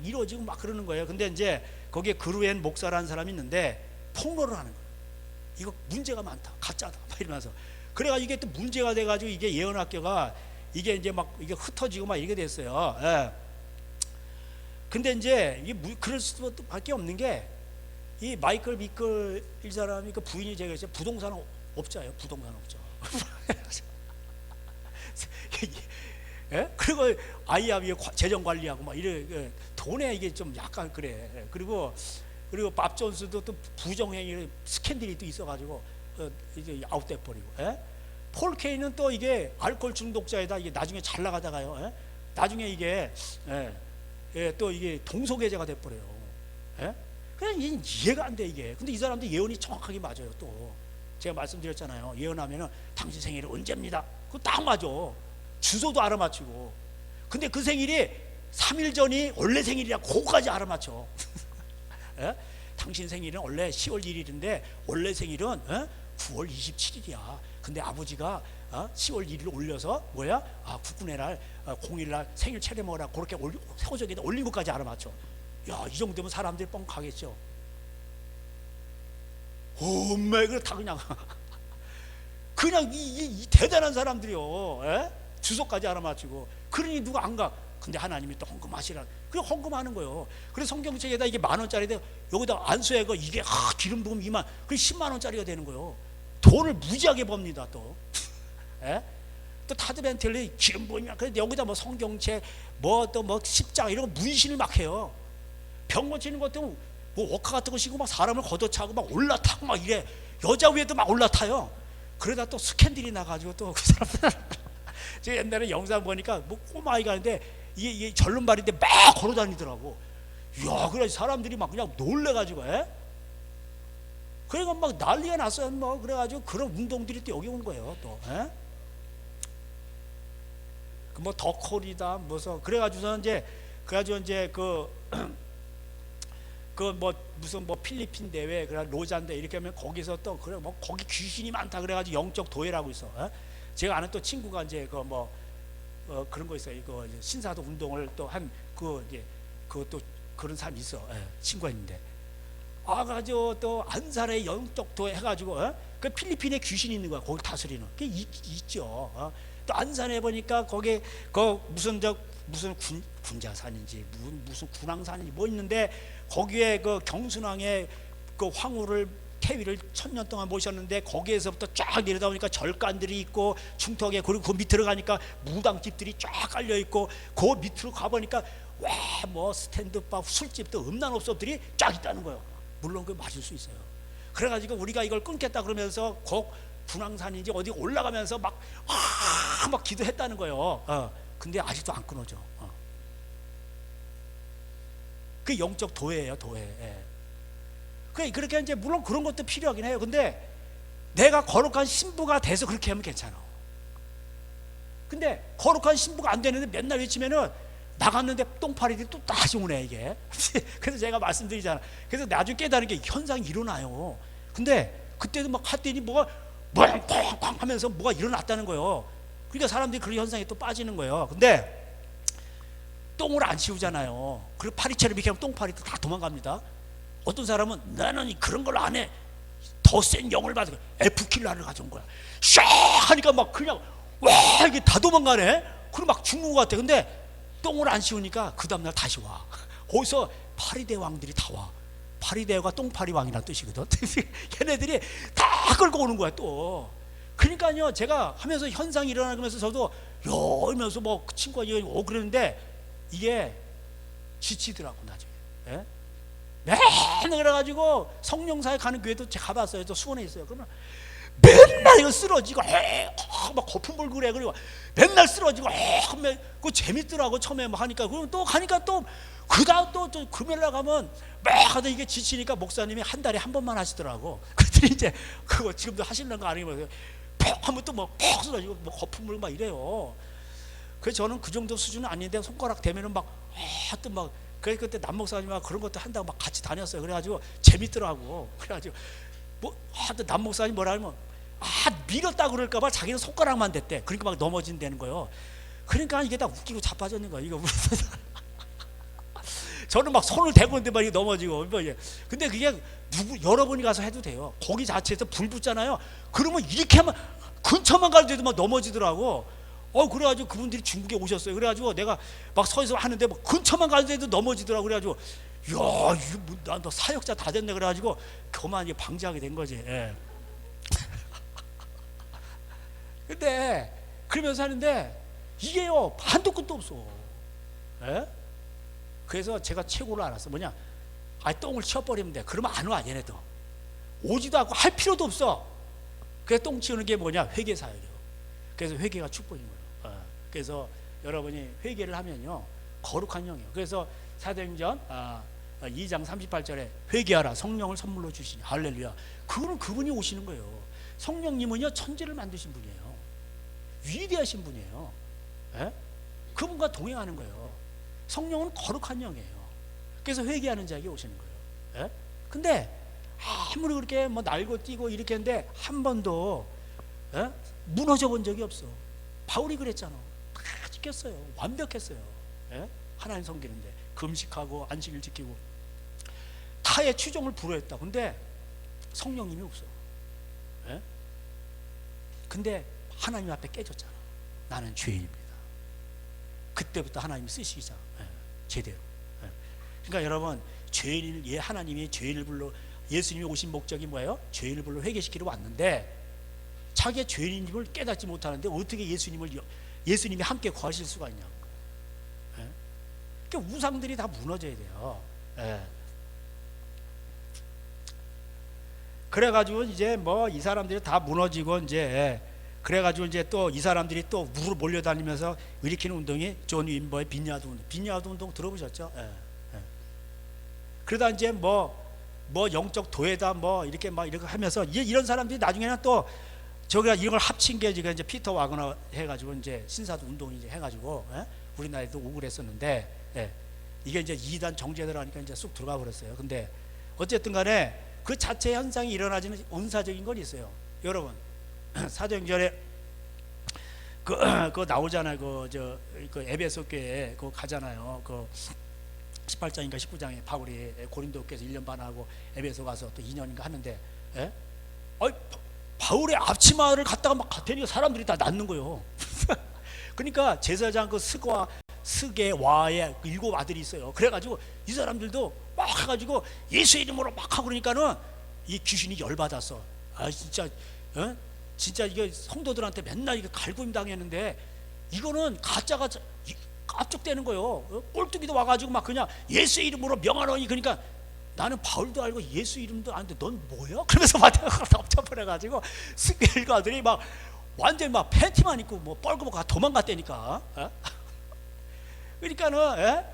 이루어지고 막 그러는 거예요. 근데 이제 거기에 그루엔 목사라는 사람이 있는데 폭로를 하는 거예요. 이거 문제가 많다, 가짜다, 막 이러면서. 그래가지고 이게 또 문제가 돼가지고 이게 예언학교가 이게 이제 막 이게 흩어지고 막 이렇게 됐어요. 근데 이제 이게 그럴 수밖에 없는 게 이 마이클 비클 이 사람이 그 부인이 제가 있어요. 부동산 업자예요. 부동산 업자. 예? 그리고 아이하고 재정 관리하고 막 이래 돈에 이게 좀 약간 그래. 그리고 밥 존스도 또 부정행위 스캔들이 또 있어가지고 이제 아웃돼 버리고. 폴 케인은 또 이게 알코올 중독자에다 이게 나중에 잘 나가다가요. 나중에 이게 또 이게 동성애자가 돼 버려요. 그냥 이해가 안 돼 이게. 근데 이 사람도 예언이 정확하게 맞아요. 또 제가 말씀드렸잖아요. 예언하면은 당신 생일은 언제입니다. 그거 딱 맞아. 주소도 알아맞히고. 근데 그 생일이 3일 전이 원래 생일이라 그거까지 알아맞혀. 당신 생일은 원래 10월 1일인데 원래 생일은 9월 27일이야. 근데 아버지가 10월 1일 올려서 뭐야? 국군의 날 0일날 생일 차려 먹으라 그렇게 세워적에다 올린 것까지 알아맞혀. 야, 이 정도면 사람들이 뻥 가겠죠. 엄마 그래 다 그냥 이 대단한 사람들이요. 주소까지 알아맞히고. 그러니 누가 안 가? 근데 하나님이 또 헌금하시라. 그냥 헌금하는 거예요. 그래서 성경책에다 이게 10,000원짜리인데 여기다 안수해가 이게 기름 부음 2만, 그 10만원짜리가 되는 거예요. 돈을 무지하게 법니다 또. 또 타드 벤틀리 기름 부음이야. 그런데 여기다 뭐 성경책, 뭐 또 뭐 십자가 이런 거 문신을 막 해요. 병 고치는 것도 뭐 워카 같은 거 신고 막 사람을 걷어차고 막 올라타고 막 이래. 여자 위에도 막 올라타요. 그러다 또 스캔들이 나가지고 또 그 사람들. 제가 옛날에 영상 보니까 뭐 꼬마아이가 하는데 이게 절름발인데 막 걸어다니더라고. 이야, 그래 사람들이 막 그냥 놀래가지고. 그러니까 막 난리가 났어요. 뭐 그래가지고 그런 운동들이 또 여기 온 거예요. 또. 그 뭐 더콜이다 무슨 그래가지고서 이제 그 뭐 무슨 뭐 필리핀 대회 그래 로잔대 이렇게 하면 거기서 또 그래 뭐 거기 귀신이 많다 그래가지고 영적 도회라고 있어. 제가 아는 또 친구가 이제 그 뭐 그런 거 있어요. 이거 신사도 운동을 또 한 그 이제 그것도 그런 사람이 있어. 친구가 있는데 가지고 또 안산에 영적 도회 해가지고 그 필리핀에 귀신이 있는 거야. 거기 다스리는 그게 있죠. 또 안산에 보니까 거기 그 무슨 군자산인지 무슨 군왕산인지 뭐 있는데 거기에 그 경순왕의 그 황후를 태위를 1000년 동안 모셨는데 거기에서부터 쫙 내려다 보니까 절간들이 있고 중턱에 그리고 그 밑으로 가니까 무당집들이 쫙 깔려 있고 그 밑으로 가보니까 와 뭐 스탠드바 술집도 음란업소들이 쫙 있다는 거예요. 물론 그 맞을 수 있어요. 그래가지고 우리가 이걸 끊겠다 그러면서 곡 분황산인지 어디 올라가면서 막 기도했다는 거예요. 근데 아직도 안 끊어져. 그 영적 도회예요, 도회. 그렇게 이제 물론 그런 것도 필요하긴 해요. 근데 내가 거룩한 신부가 돼서 그렇게 하면 괜찮아. 근데 거룩한 신부가 안 되는데 맨날 외치면은 나갔는데 똥파리들이 또 다시 오네 이게. 그래서 제가 말씀드리잖아. 그래서 나중에 깨달은 게 현상이 일어나요. 근데 그때도 막 했더니 뭐가 팡팡 하면서 뭐가 일어났다는 거예요. 그러니까 사람들이 그런 현상에 또 빠지는 거예요. 근데 똥을 안 치우잖아요. 그리고 파리채를 이렇게 하면 똥파리도 다 도망갑니다. 어떤 사람은 나는 그런 걸 안 해. 더 센 영을 받은 거야. F킬러를 가져온 거야. 샤 하니까 막 그냥 와 이게 다 도망가네. 그리고 막 죽는 것 같아. 근데 똥을 안 씌우니까 그 다음날 다시 와. 거기서 파리대 왕들이 다 와. 파리대가 똥파리 왕이라는 뜻이거든. 걔네들이 다 끌고 오는 거야 또. 그러니까요, 제가 하면서 현상이 일어나면서 저도 이러면서 뭐 그 친구가 이거 그러는데 이게 지치더라고 나중에. 예? 맨날 그래가지고 성령사에 가는 교회도 제가 가봤어요. 저 수원에 있어요. 그러면 맨날 이거 쓰러지고 막 거품 불고 그래. 그리고 맨날 쓰러지고 그 재밌더라고 처음에 막 하니까. 그럼 또 가니까 또 그다음 또 금요일 날 가면 막 하다 이게 지치니까 목사님이 한 달에 한 번만 하시더라고. 그랬더니 이제 그거 지금도 하시는 거 아니면 한번 또 뭐 퍽 쓰러지고 뭐 거품 불고 막 이래요. 그래서 저는 그 정도 수준은 아닌데 손가락 대면은 막 또 막 그래서 그때 남 목사님하고 그런 것도 한다고 막 같이 다녔어요. 그래가지고 재밌더라고. 그래가지고 뭐 하여튼 남 목사님 뭐라 하면 밀었다 그럴까봐 자기는 손가락만 댔대. 그러니까 막 넘어진다는 거예요. 그러니까 이게 다 웃기고 자빠졌는 거야. 이거 저는 막 손을 대고 있는데 막 넘어지고. 근데 그게 여러분이 가서 해도 돼요. 거기 자체에서 불 붙잖아요. 그러면 이렇게 하면 근처만 가도 막 넘어지더라고. 그래가지고 그분들이 중국에 오셨어요. 그래가지고 내가 막 서에서 하는데 막 근처만 가도 넘어지더라고. 그래가지고 야, 너 사역자 다 됐네. 그래가지고 그만 이제 방지하게 된 거지. 예. 근데 그러면서 하는데 이게요 한도 끝도 없어. 예? 그래서 제가 최고로 알았어. 뭐냐? 똥을 치워버리면 돼. 그러면 안 와 얘네도. 오지도 않고 할 필요도 없어. 그래서 똥 치우는 게 뭐냐? 회개 사역이에요. 그래서 회개가 축복인 거예요. 그래서 여러분이 회개를 하면요 거룩한 영이에요. 그래서 사도행전 2장 38절에 회개하라 성령을 선물로 주시니 할렐루야. 그거는 그분이 오시는 거예요. 성령님은요 천지를 만드신 분이에요. 위대하신 분이에요. 예? 그분과 동행하는 거예요. 성령은 거룩한 영이에요. 그래서 회개하는 자에게 오시는 거예요. 예? 근데 아무리 그렇게 뭐 날고 뛰고 이렇게 했는데 한 번도 무너져 본 적이 없어. 바울이 그랬잖아. 다 지켰어요. 완벽했어요. 예? 하나님 섬기는데 금식하고 안식일 지키고 타의 추종을 불허했다. 근데 성령님이 없어. 예? 근데 하나님 앞에 깨졌잖아. 나는 죄인입니다. 그때부터 하나님이 쓰시기 시작. 제대로. 그러니까 여러분 죄인을 하나님이 죄인을 불러 예수님이 오신 목적이 뭐예요? 죄인을 불러 회개시키러 왔는데 자기의 죄인임을 깨닫지 못하는데 어떻게 예수님이 함께 거하실 수가 있냐고. 그러니까 우상들이 다 무너져야 돼요. 그래가지고 이제 뭐 이 사람들이 다 무너지고 이제 그래가지고 이제 또 이 사람들이 또 무로 몰려다니면서 일으키는 운동이 존 윈버의 빈야드 운동. 빈야드 운동 들어보셨죠? 그러다 이제 뭐 영적 도에다 뭐 이렇게 막 이렇게 하면서 이런 사람들이 나중에는 또 저기가 이걸 합친 게 지금 이제 피터 와그너 해가지고 이제 신사도 운동 이제 해가지고 우리나라에도 오고 그랬었는데 이게 이제 2단 정제들 하니까 이제 쑥 들어가 버렸어요. 근데 어쨌든 간에 그 자체 현상이 일어나지는 은사적인 건 있어요. 여러분 사도행전에 그 나오잖아요. 그 에베소 교회 그 가잖아요. 그 18장인가 19장에 바울이 고린도 교회에서 1년 반 하고 에베소 가서 또 2년인가 하는데 바울의 앞치마를 갖다가 막 대니까 사람들이 다 낳는 거예요. 그러니까 제사장 그 스게와의 7 아들이 있어요. 그래가지고 이 사람들도 막 해가지고 예수 이름으로 막 하고 그러니까는 이 귀신이 열받았어. 진짜 이게 성도들한테 맨날 이게 갈굼 당했는데 이거는 가짜가 압축되는 거예요. 꼴뚜기도 와가지고 막 그냥 예수 이름으로 명하노니. 그러니까 나는 바울도 알고 예수 이름도 아는데 넌 뭐야? 그러면서 막 덮쳐버려가지고 스게일가 아들이 막 완전 막 팬티만 입고 뭐 뻘고 도망갔다니까. 그러니까는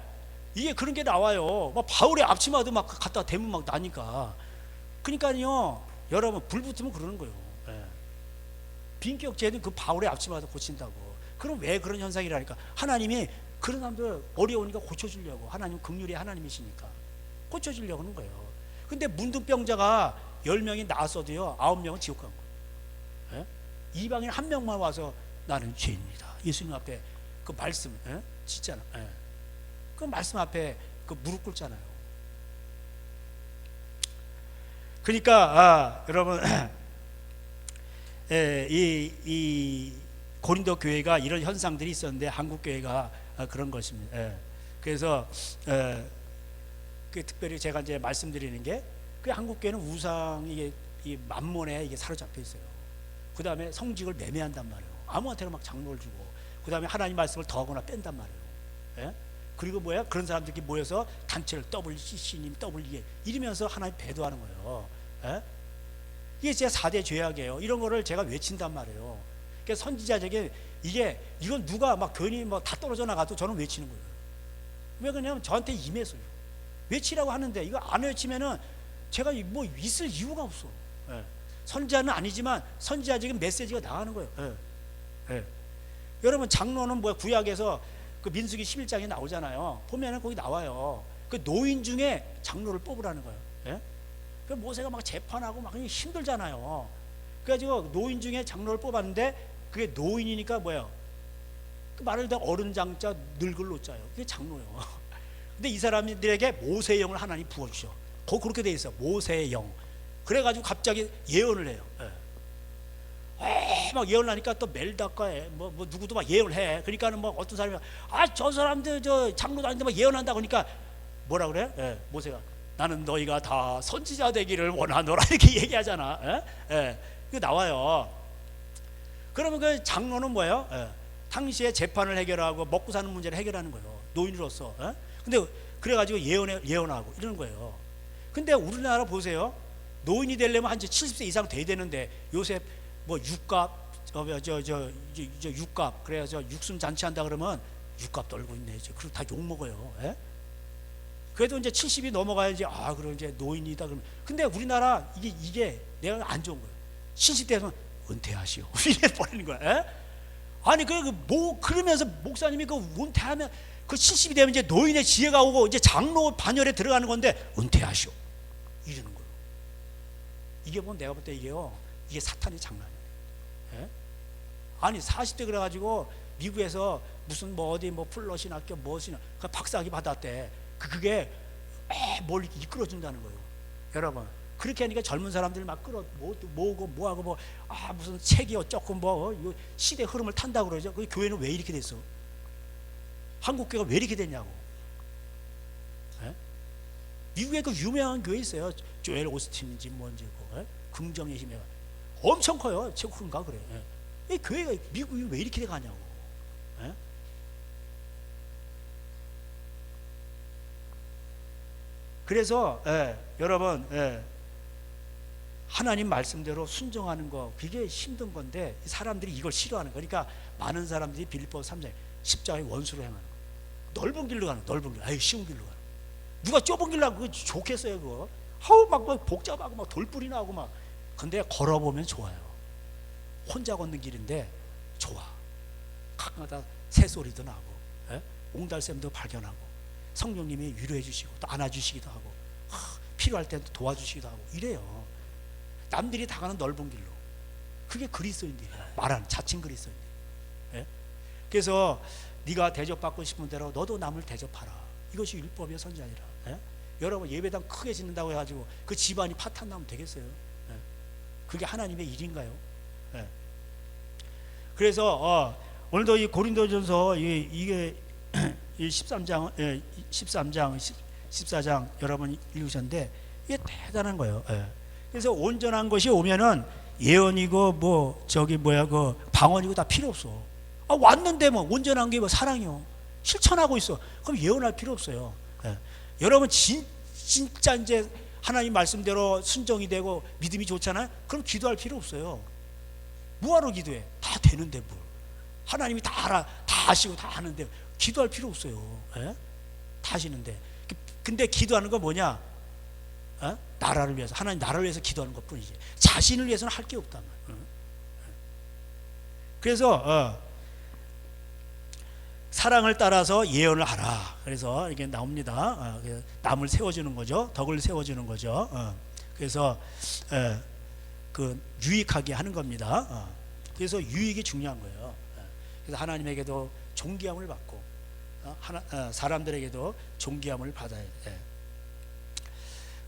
이게 그런 게 나와요. 막 바울의 앞치마도 막 갖다 대면 막 나니까. 그러니까요 여러분 불 붙으면 그러는 거예요. 빈격죄는 그 바울의 앞치마도 고친다고. 그럼 왜 그런 현상이라니까? 하나님이 그런 사람들 어려우니까 고쳐주려고. 하나님 긍휼의 하나님이시니까 고쳐주려고 하는 거예요. 근데 문둥병자가 10명이 나왔어도요 9명은 지옥 간 거예요. 이방인 1명만 와서 나는 죄인입니다. 예수님 앞에 그 말씀 진짜나. 그 말씀 앞에 그 무릎 꿇잖아요. 그러니까 여러분 이 고린도 교회가 이런 현상들이 있었는데 한국 교회가 그런 것입니다. 예. 그래서 그 특별히 제가 이제 말씀드리는 게 그 한국교회는 우상 이 만몬에 이게 사로잡혀 있어요. 그 다음에 성직을 매매한단 말이에요. 아무한테나 막 장로를 주고, 그 다음에 하나님 말씀을 더하거나 뺀단 말이에요. 예? 그리고 뭐야? 그런 사람들이 모여서 단체를 WCC님, WE 이러면서 하나님 배도하는 거예요. 예? 이게 진짜 4대 죄악이에요. 이런 거를 제가 외친단 말이에요. 그러니까 선지자적인 이건 누가 막 괜히 뭐 다 떨어져 나가도 저는 외치는 거예요. 왜 그러냐면 저한테 임해서요. 외치라고 하는데 이거 안 외치면은 제가 뭐 있을 이유가 없어. 예. 선지자는 아니지만 선지자적인 메시지가 나가는 거예요. 예. 예. 여러분 장로는 뭐야? 구약에서 그 민수기 11장에 나오잖아요. 보면은 거기 나와요. 그 노인 중에 장로를 뽑으라는 거예요. 예? 그 모세가 막 재판하고 막 힘들잖아요. 그래가지고 노인 중에 장로를 뽑았는데 그게 노인이니까 뭐예요? 그 말을 다 어른 장자 늙을 노자요. 그게 장로예요. 근데 이 사람들에게 모세의 영을 하나님 부어주셔. 그렇게 돼 있어. 모세의 영. 그래가지고 갑자기 예언을 해요. 막 예언을 하니까 또 멜다가 뭐 누구도 막 예언을 해. 그러니까는 뭐 어떤 사람이 저 사람들 저 장로도 아닌데 막 예언한다 그러니까 뭐라 그래? 모세가 나는 너희가 다 선지자 되기를 원하노라 이렇게 얘기하잖아. 그 나와요. 그러면 그 장로는 뭐예요? 당시에 재판을 해결하고 먹고 사는 문제를 해결하는 거예요. 노인으로서. 근데 그래가지고 예언하고 이러는 거예요. 근데 우리나라 보세요. 노인이 되려면 한 70세 이상 돼야 되는데 요새 뭐 육갑 육갑 그래서 육순 잔치한다 그러면 육갑 떨고 있네. 그리고 다 욕 먹어요. 그래도 이제 70이 넘어가야지 그럼 이제 노인이다 그러면. 근데 우리나라 이게 내가 안 좋은 거예요. 70대에서 은퇴하시오 이래 버리는 거야. 아니 그러면서 목사님이 그 은퇴하면 그 70이 되면 이제 노인의 지혜가 오고 이제 장로 반열에 들어가는 건데 은퇴하시오 이러는 거예요. 이게 뭐 내가 볼 때 이게 사탄의 장난이에요. 아니 40대 그래가지고 미국에서 무슨 뭐 어디 뭐 플러신 학교 무엇이나 그 박사학위 받았대. 그게 뭘 이끌어준다는 거예요. 여러분 그렇게 하니까 젊은 사람들 막 모으고 뭐하고 무슨 책이 어쩌고 뭐 시대 흐름을 탄다고 그러죠. 그 교회는 왜 이렇게 됐어? 한국교회가 왜 이렇게 됐냐고. 미국에 그 유명한 교회 있어요. 조엘 오스틴인지 뭔지 긍정의 힘이 엄청 커요. 최고인가 그래. 이 교회가 미국이 왜 이렇게 돼가냐고. 그래서 여러분 하나님 말씀대로 순종하는 거 그게 힘든 건데 사람들이 이걸 싫어하는 거니까 많은 사람들이 빌립보서 3장 십자가의 원수로 행하는 거. 넓은 길로 가는 거. 넓은 길. 쉬운 길로 가는 거. 누가 좁은 길로 가고 좋겠어요 그거. 막 복잡하고 막 돌뿌리 나고 막. 근데 걸어보면 좋아요. 혼자 걷는 길인데 좋아. 가끔가다 새소리도 나고 옹달샘도 발견하고 성령님이 위로해 주시고 또 안아주시기도 하고 필요할 때 도와주시기도 하고 이래요. 남들이 다 가는 넓은 길로. 그게 그리스도인들이야. 말하는 자칭 그리스도인들. 그래서 네가 대접받고 싶은 대로 너도 남을 대접하라. 이것이 율법이야 선지자니라. 여러분 예배당 크게 짓는다고 해가지고 그 집안이 파탄 나면 되겠어요? 그게 하나님의 일인가요? 그래서 오늘도 이 고린도전서 이게 13장 14장 여러분 읽으셨는데 이게 대단한 거예요. 그래서 온전한 것이 오면은 예언이고 그 방언이고 다 필요 없어. 왔는데 뭐 온전한 게 뭐 사랑이요. 실천하고 있어. 그럼 예언할 필요 없어요. 여러분 진짜 이제 하나님 말씀대로 순종이 되고 믿음이 좋잖아요. 그럼 기도할 필요 없어요. 뭐하러 기도해? 다 되는데 뭘. 하나님이 다 알아, 다 아시고 다 아는데 기도할 필요 없어요. 다 아시는데. 근데 기도하는 건 뭐냐? 나라를 위해서, 하나님 나라를 위해서 기도하는 것 뿐이지. 자신을 위해서는 할 게 없단 말이에요. 그래서 사랑을 따라서 예언을 하라. 그래서 이게 나옵니다. 남을 세워주는 거죠. 덕을 세워주는 거죠. 그래서 그 유익하게 하는 겁니다. 그래서 유익이 중요한 거예요. 그래서 하나님에게도 존귀함을 받고 사람들에게도 존귀함을 받아야 돼.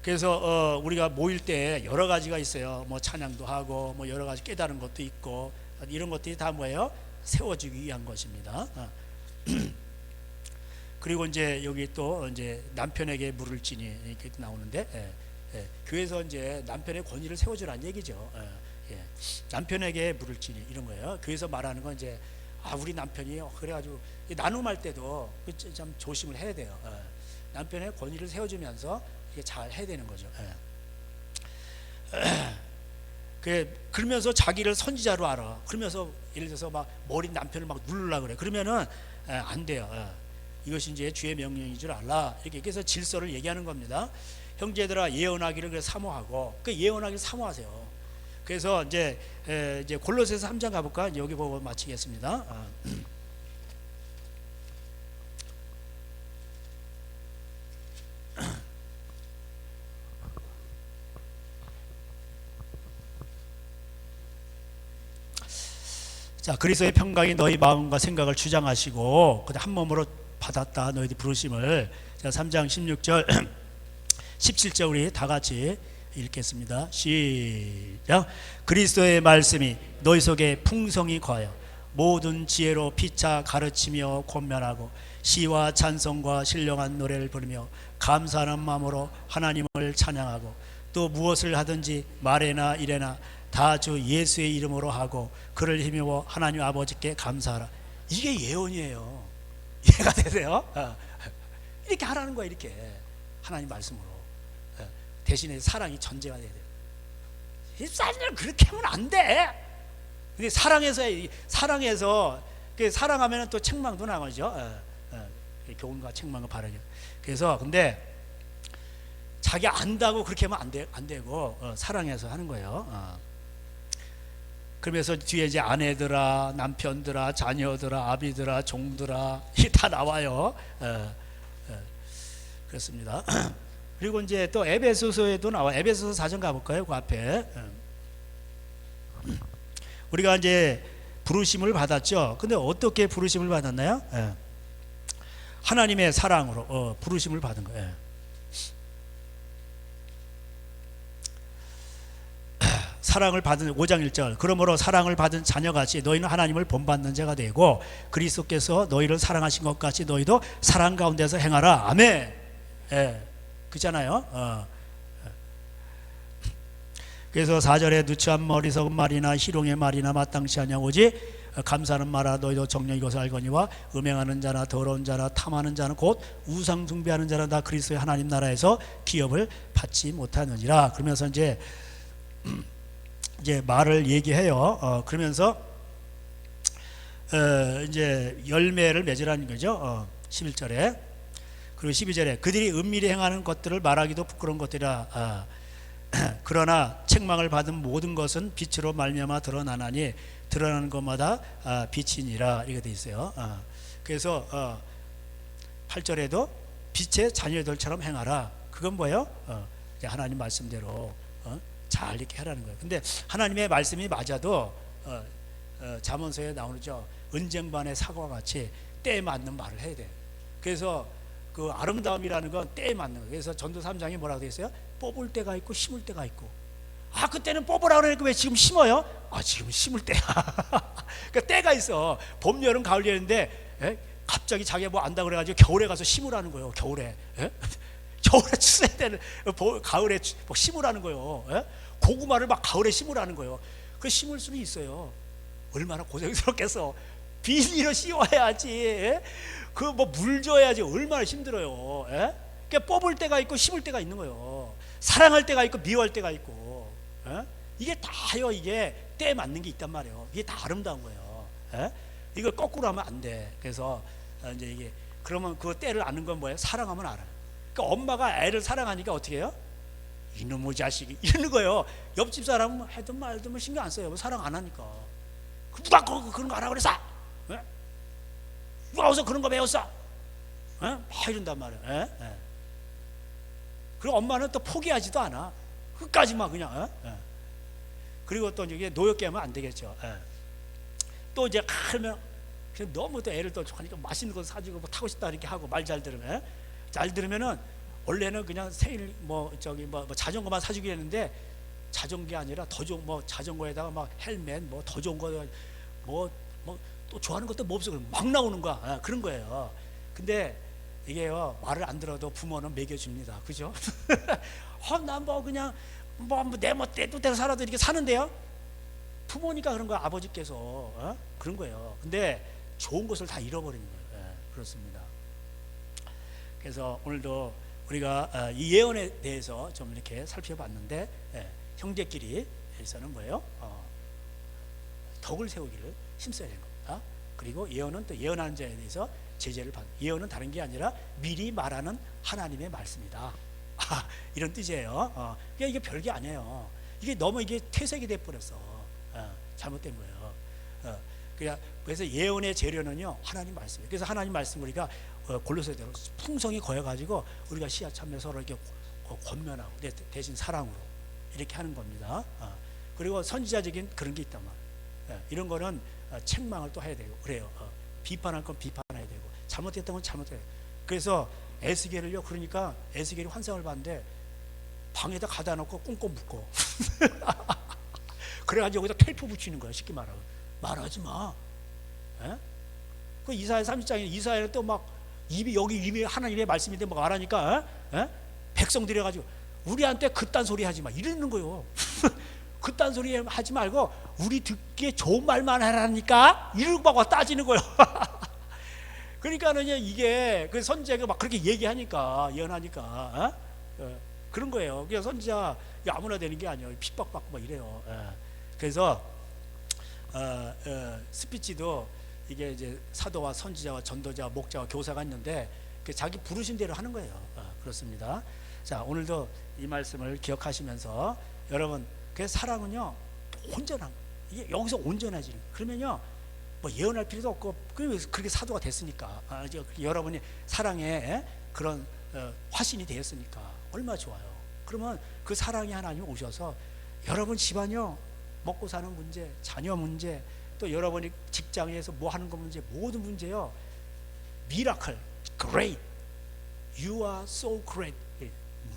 그래서 우리가 모일 때 여러 가지가 있어요. 뭐 찬양도 하고 뭐 여러 가지 깨달은 것도 있고 이런 것들이 다 뭐예요? 세워주기 위한 것입니다. 그리고 이제 여기 또 이제 남편에게 물을 지니 이렇게 나오는데 교회에서 이제 남편의 권위를 세워주라는 얘기죠. 남편에게 물을 지니 이런 거예요. 교회에서 말하는 건 이제 우리 남편이 그래가지고 나눔할 때도 참 조심을 해야 돼요. 남편의 권위를 세워주면서 이게 잘 해야 되는 거죠. 그러면서 자기를 선지자로 알아. 그러면서 예를 들어서 막 머리 남편을 막 누르려 그래. 그러면은 안 돼요. 이것이 이제 주의 명령인 줄 알라. 이렇게 해서 질서를 얘기하는 겁니다. 형제들아 예언하기를 사모하고 그 예언하기를 사모하세요. 그래서 이제 골로새서 3장 가볼까? 여기 보고 마치겠습니다. 자, 그리스도의 평강이 너희 마음과 생각을 주장하시고 한 몸으로 받았다 너희들 부르심을. 자, 3장 16절 17절 우리 다 같이 읽겠습니다. 시작. 그리스도의 말씀이 너희 속에 풍성히 거하여 모든 지혜로 피차 가르치며 권면하고 시와 찬송과 신령한 노래를 부르며 감사하는 마음으로 하나님을 찬양하고 또 무엇을 하든지 말에나 일에나 다 주 예수의 이름으로 하고 그를 힘입어 하나님 아버지께 감사하라. 이게 예언이에요. 이해가 되세요? 이렇게 하라는 거야. 이렇게 하나님 말씀으로. 대신에 사랑이 전제가 돼야 돼요. 사랑을 그렇게 하면 안 돼. 근데 사랑해서 사랑하면 또 책망도 나가죠. 교훈과 책망과 바르게. 그래서 근데 자기 안다고 그렇게 하면 안 되고 사랑해서 하는 거예요. 그러면서 뒤에 이제 아내들아, 남편들아, 자녀들아, 아비들아, 종들아 이게 다 나와요. 그렇습니다. 그리고 이제 또 에베소서에도 나와. 에베소서 4장 가볼까요? 그 앞에 우리가 이제 부르심을 받았죠. 근데 어떻게 부르심을 받았나요? 하나님의 사랑으로 부르심을 받은 거예요. 사랑을 받은 5장 1절 그러므로 사랑을 받은 자녀같이 너희는 하나님을 본받는 자가 되고 그리스도께서 너희를 사랑하신 것 같이 너희도 사랑 가운데서 행하라. 아멘. 그잖아요. 그래서 4절에 누추한 머리석은 말이나 희롱의 말이나 마땅치 아니하 오직 감사하는 말아 너희도 정녕 이것을 알거니와 음행하는 자나 더러운 자나 탐하는 자는 곧 우상 숭배하는 자는 다 그리스도의 하나님 나라에서 기업을 받지 못하느니라. 그러면서 이제 말을 얘기해요. 그러면서 이제 열매를 맺으라는 거죠. 11절에 그리고 12절에 그들이 은밀히 행하는 것들을 말하기도 부끄러운 것들이라. 그러나 책망을 받은 모든 것은 빛으로 말미암아 드러나나니 드러나는 것마다 빛이니라. 이렇게 돼 있어요. 그래서 8절에도 빛의 자녀들처럼 행하라. 그건 뭐예요? 하나님 말씀대로 잘 이렇게 하라는 거예요. 근데 하나님의 말씀이 맞아도 잠언서에 나오죠. 은쟁반의 사과와 같이 때에 맞는 말을 해야 돼. 그래서 그 아름다움이라는 건 때에 맞는 거예요. 그래서 전도 3장에 뭐라고 되어 있어요? 뽑을 때가 있고 심을 때가 있고. 그때는 뽑으라고 그러니까 왜 지금 심어요? 지금 심을 때야. 그러니까 때가 있어. 봄, 여름, 가을 되는데 갑자기 자기가 뭐 안다 그래가지고 겨울에 가서 심으라는 거예요. 겨울에 추수해야 되는 가을에 심으라는 거예요. 고구마를 막 가을에 심으라는 거예요. 그 심을 수는 있어요. 얼마나 고생스럽겠어. 비닐로 씌워야지. 그 뭐 물 줘야지. 얼마나 힘들어요. 그러니까 뽑을 때가 있고 심을 때가 있는 거예요. 사랑할 때가 있고 미워할 때가 있고. 이게 다요. 이게 때에 맞는 게 있단 말이에요. 이게 다 아름다운 거예요. 이걸 거꾸로 하면 안 돼. 그래서 이제 이게 그러면 그 때를 아는 건 뭐예요? 사랑하면 알아요. 그러니까 엄마가 애를 사랑하니까 어떻게 해요? 이놈의 자식이 이러는 거예요. 옆집 사람은 해든 말든 뭐 신경 안 써요. 사랑 안 하니까. 누가 그런 거 하라 그랬어? 누가 어디서 그런 거 배웠어? 막 이런단 말이에요. 그리고 엄마는 또 포기하지도 않아. 끝까지 막 그냥. 그리고 또 이게 노엽게 하면 안 되겠죠. 또 이제 하면 너무 또 애를 또 하니까 맛있는 거 사주고 뭐 타고 싶다 이렇게 하고 말 잘 들으면. 잘 들으면은 원래는 그냥 생일 뭐 자전거만 사주기로 했는데 자전거가 아니라 더 좋은 자전거에다가 막 헬멧 더 좋은 거 또 좋아하는 것도 뭐 없어. 막 나오는 거야. 그런 거예요. 근데 이게요, 말을 안 들어도 부모는 먹여줍니다. 그죠? 난 뭐 그냥 내 멋대로 살아도 이렇게 사는데요. 부모니까 그런 거야. 아버지께서 그런 거예요. 근데 좋은 것을 다 잃어버리는 거예요. 그렇습니다. 그래서 오늘도 우리가 이 예언에 대해서 좀 이렇게 살펴봤는데, 형제끼리에서는 뭐예요? 덕을 세우기를 힘써야 되는 겁니다. 그리고 예언은 또 예언하는 자에 대해서 제재를 받는, 예언은 다른 게 아니라 미리 말하는 하나님의 말씀이다. 이런 뜻이에요. 그러니까 이게 별게 아니에요. 이게 너무 이게 퇴색이 돼 버렸어. 잘못된 거예요. 그래서 예언의 재료는요, 하나님 말씀이에요. 그래서 하나님 말씀 우리가 골로새대로 풍성히 거해가지고 우리가 씨앗 참여 서로 이렇게 권면하고 대신 사랑으로 이렇게 하는 겁니다. 그리고 선지자적인 그런 게 있단 말이에요. 이런 거는 책망을 또 해야 되고 그래요. 비판할 건 비판해야 되고 잘못했던 건 잘못해야 돼요. 그래서 에스겔을요, 그러니까 에스겔이 환상을 봤는데 방에다 가다 놓고 꽁꽁 묶어. 그래가지고 여기다 테이프 붙이는 거야. 쉽게 말하면 말하지 마. 그 이사야 30장에 이사야는 또 막 여기 입이 하나님의 말씀인데 막 말하니까 백성들이 가지고 우리한테 그딴 소리 하지 마 이러는 거요. 그딴 소리 하지 말고 우리 듣기에 좋은 말만 하라니까 이러고 막 따지는 거요. 그러니까는 이게 그 선지자가 막 그렇게 얘기하니까 예언하니까 그런 거예요. 그냥 선지자 아무나 되는 게 아니에요. 핍박받고 막 이래요. 그래서 스피치도 이게 이제 사도와 선지자와 전도자와 목자와 교사가 있는데 자기 부르신 대로 하는 거예요. 그렇습니다. 자, 오늘도 이 말씀을 기억하시면서 여러분, 그 사랑은요 온전한, 이게 여기서 온전해지는. 그러면요 뭐 예언할 필요도 없고 그렇게 사도가 됐으니까, 여러분이 사랑에 그런 화신이 되었으니까 얼마나 좋아요. 그러면 그 사랑이 하나님 오셔서 여러분 집안요 먹고 사는 문제, 자녀 문제, 또 여러분이 직장에서 뭐 하는 거 문제, 모든 문제요 미라클, great, you are so great,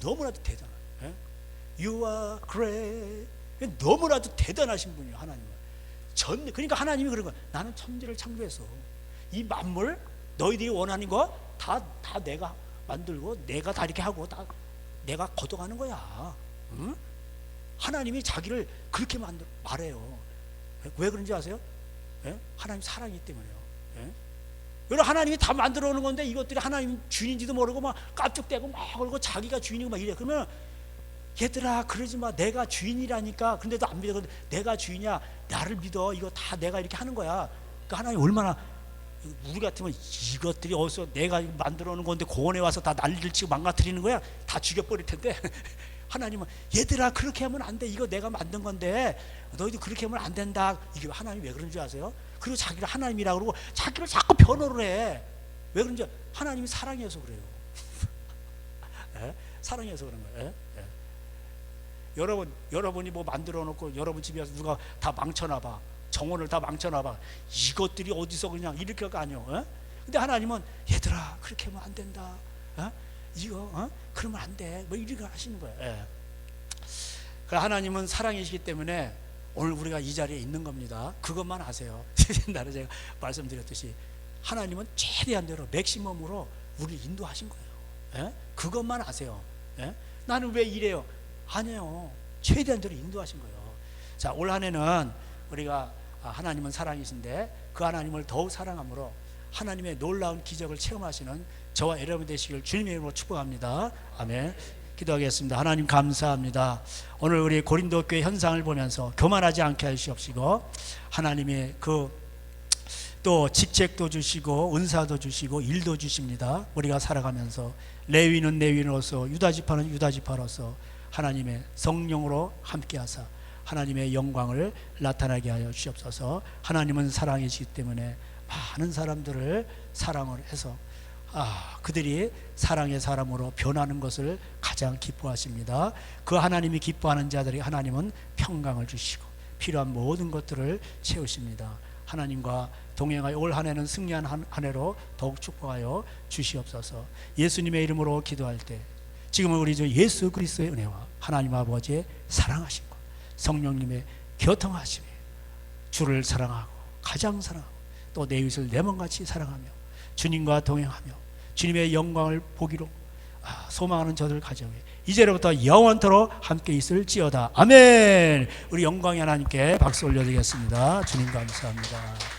너무나도 대단한, you are great, 너무나도 대단하신 분이에요. 하나님은 그러니까 하나님이 그런 거야. 나는 천지를 창조해서 이 만물 너희들이 원하는 거 다 내가 만들고 내가 다 이렇게 하고 다 내가 걷어가는 거야. 응? 하나님이 자기를 그렇게 말해요. 왜 그런지 아세요? 하나님 사랑이기 때문에요. 여러분, 하나님이 다 만들어 놓은 건데 이것들이 하나님 주인인지도 모르고 막 깝죽대고 막 그러고 자기가 주인이고 막 이래. 그러면 얘들아 그러지 마. 내가 주인이라니까. 근데도 안 믿어. 내가 주인이야. 나를 믿어. 이거 다 내가 이렇게 하는 거야. 그러니까 하나님 얼마나, 우리 같으면 이것들이 어디서 내가 만들어 놓은 건데 공원에 와서 다 난리를 치고 망가뜨리는 거야. 다 죽여버릴 텐데. 하나님은 얘들아 그렇게 하면 안 돼. 이거 내가 만든 건데 너희도 그렇게 하면 안 된다. 이게 하나님이 왜 그런 줄 아세요? 그리고 자기를 하나님이라고 그러고 자기를 자꾸 변호를 해. 왜 그런지 하나님이 사랑해서 그래요. 사랑해서 그런 거예요. 여러분이 뭐 만들어 놓고 여러분 집에 와서 누가 다 망쳐놔 봐. 정원을 다 망쳐놔 봐. 이것들이 어디서 그냥 이렇게 할 거 아니에요. 근데 하나님은 얘들아 그렇게 하면 안 된다. 이거 그러면 안 돼. 뭐 이렇게 하시는 거예요. 하나님은 사랑이시기 때문에 오늘 우리가 이 자리에 있는 겁니다. 그것만 아세요. 옛날에 제가 말씀드렸듯이 하나님은 최대한 대로 맥시멈으로 우리를 인도하신 거예요. 그것만 아세요. 나는 왜 이래요? 아니에요. 최대한 대로 인도하신 거예요. 자, 올 한 해는 우리가 하나님은 사랑이신데 그 하나님을 더욱 사랑함으로 하나님의 놀라운 기적을 체험하시는 저와 여러분 되시길 주님의 이름으로 축복합니다. 아멘. 기도하겠습니다. 하나님 감사합니다. 오늘 우리 고린도 교회 현상을 보면서 교만하지 않게 하시옵시고 하나님의 또 직책도 주시고 은사도 주시고 일도 주십니다. 우리가 살아가면서 레위는 레위로서 유다지파는 유다지파로서 하나님의 성령으로 함께하사 하나님의 영광을 나타나게 하여 주시옵소서. 하나님은 사랑이시기 때문에 많은 사람들을 사랑을 해서 그들이 사랑의 사람으로 변하는 것을 가장 기뻐하십니다. 그 하나님이 기뻐하는 자들이 하나님은 평강을 주시고 필요한 모든 것들을 채우십니다. 하나님과 동행하여 올 한 해는 승리한 한 해로 더욱 축복하여 주시옵소서. 예수님의 이름으로 기도할 때 지금은 우리 주 예수 그리스도의 은혜와 하나님 아버지의 사랑하심과 성령님의 교통하심에 주를 사랑하고 가장 사랑하고 또 내 이웃을 내 몸같이 사랑하며 주님과 동행하며 주님의 영광을 보기로 소망하는 저들 가정에 이제로부터 영원토록 함께 있을지어다. 아멘. 우리 영광의 하나님께 박수 올려드리겠습니다. 주님 감사합니다.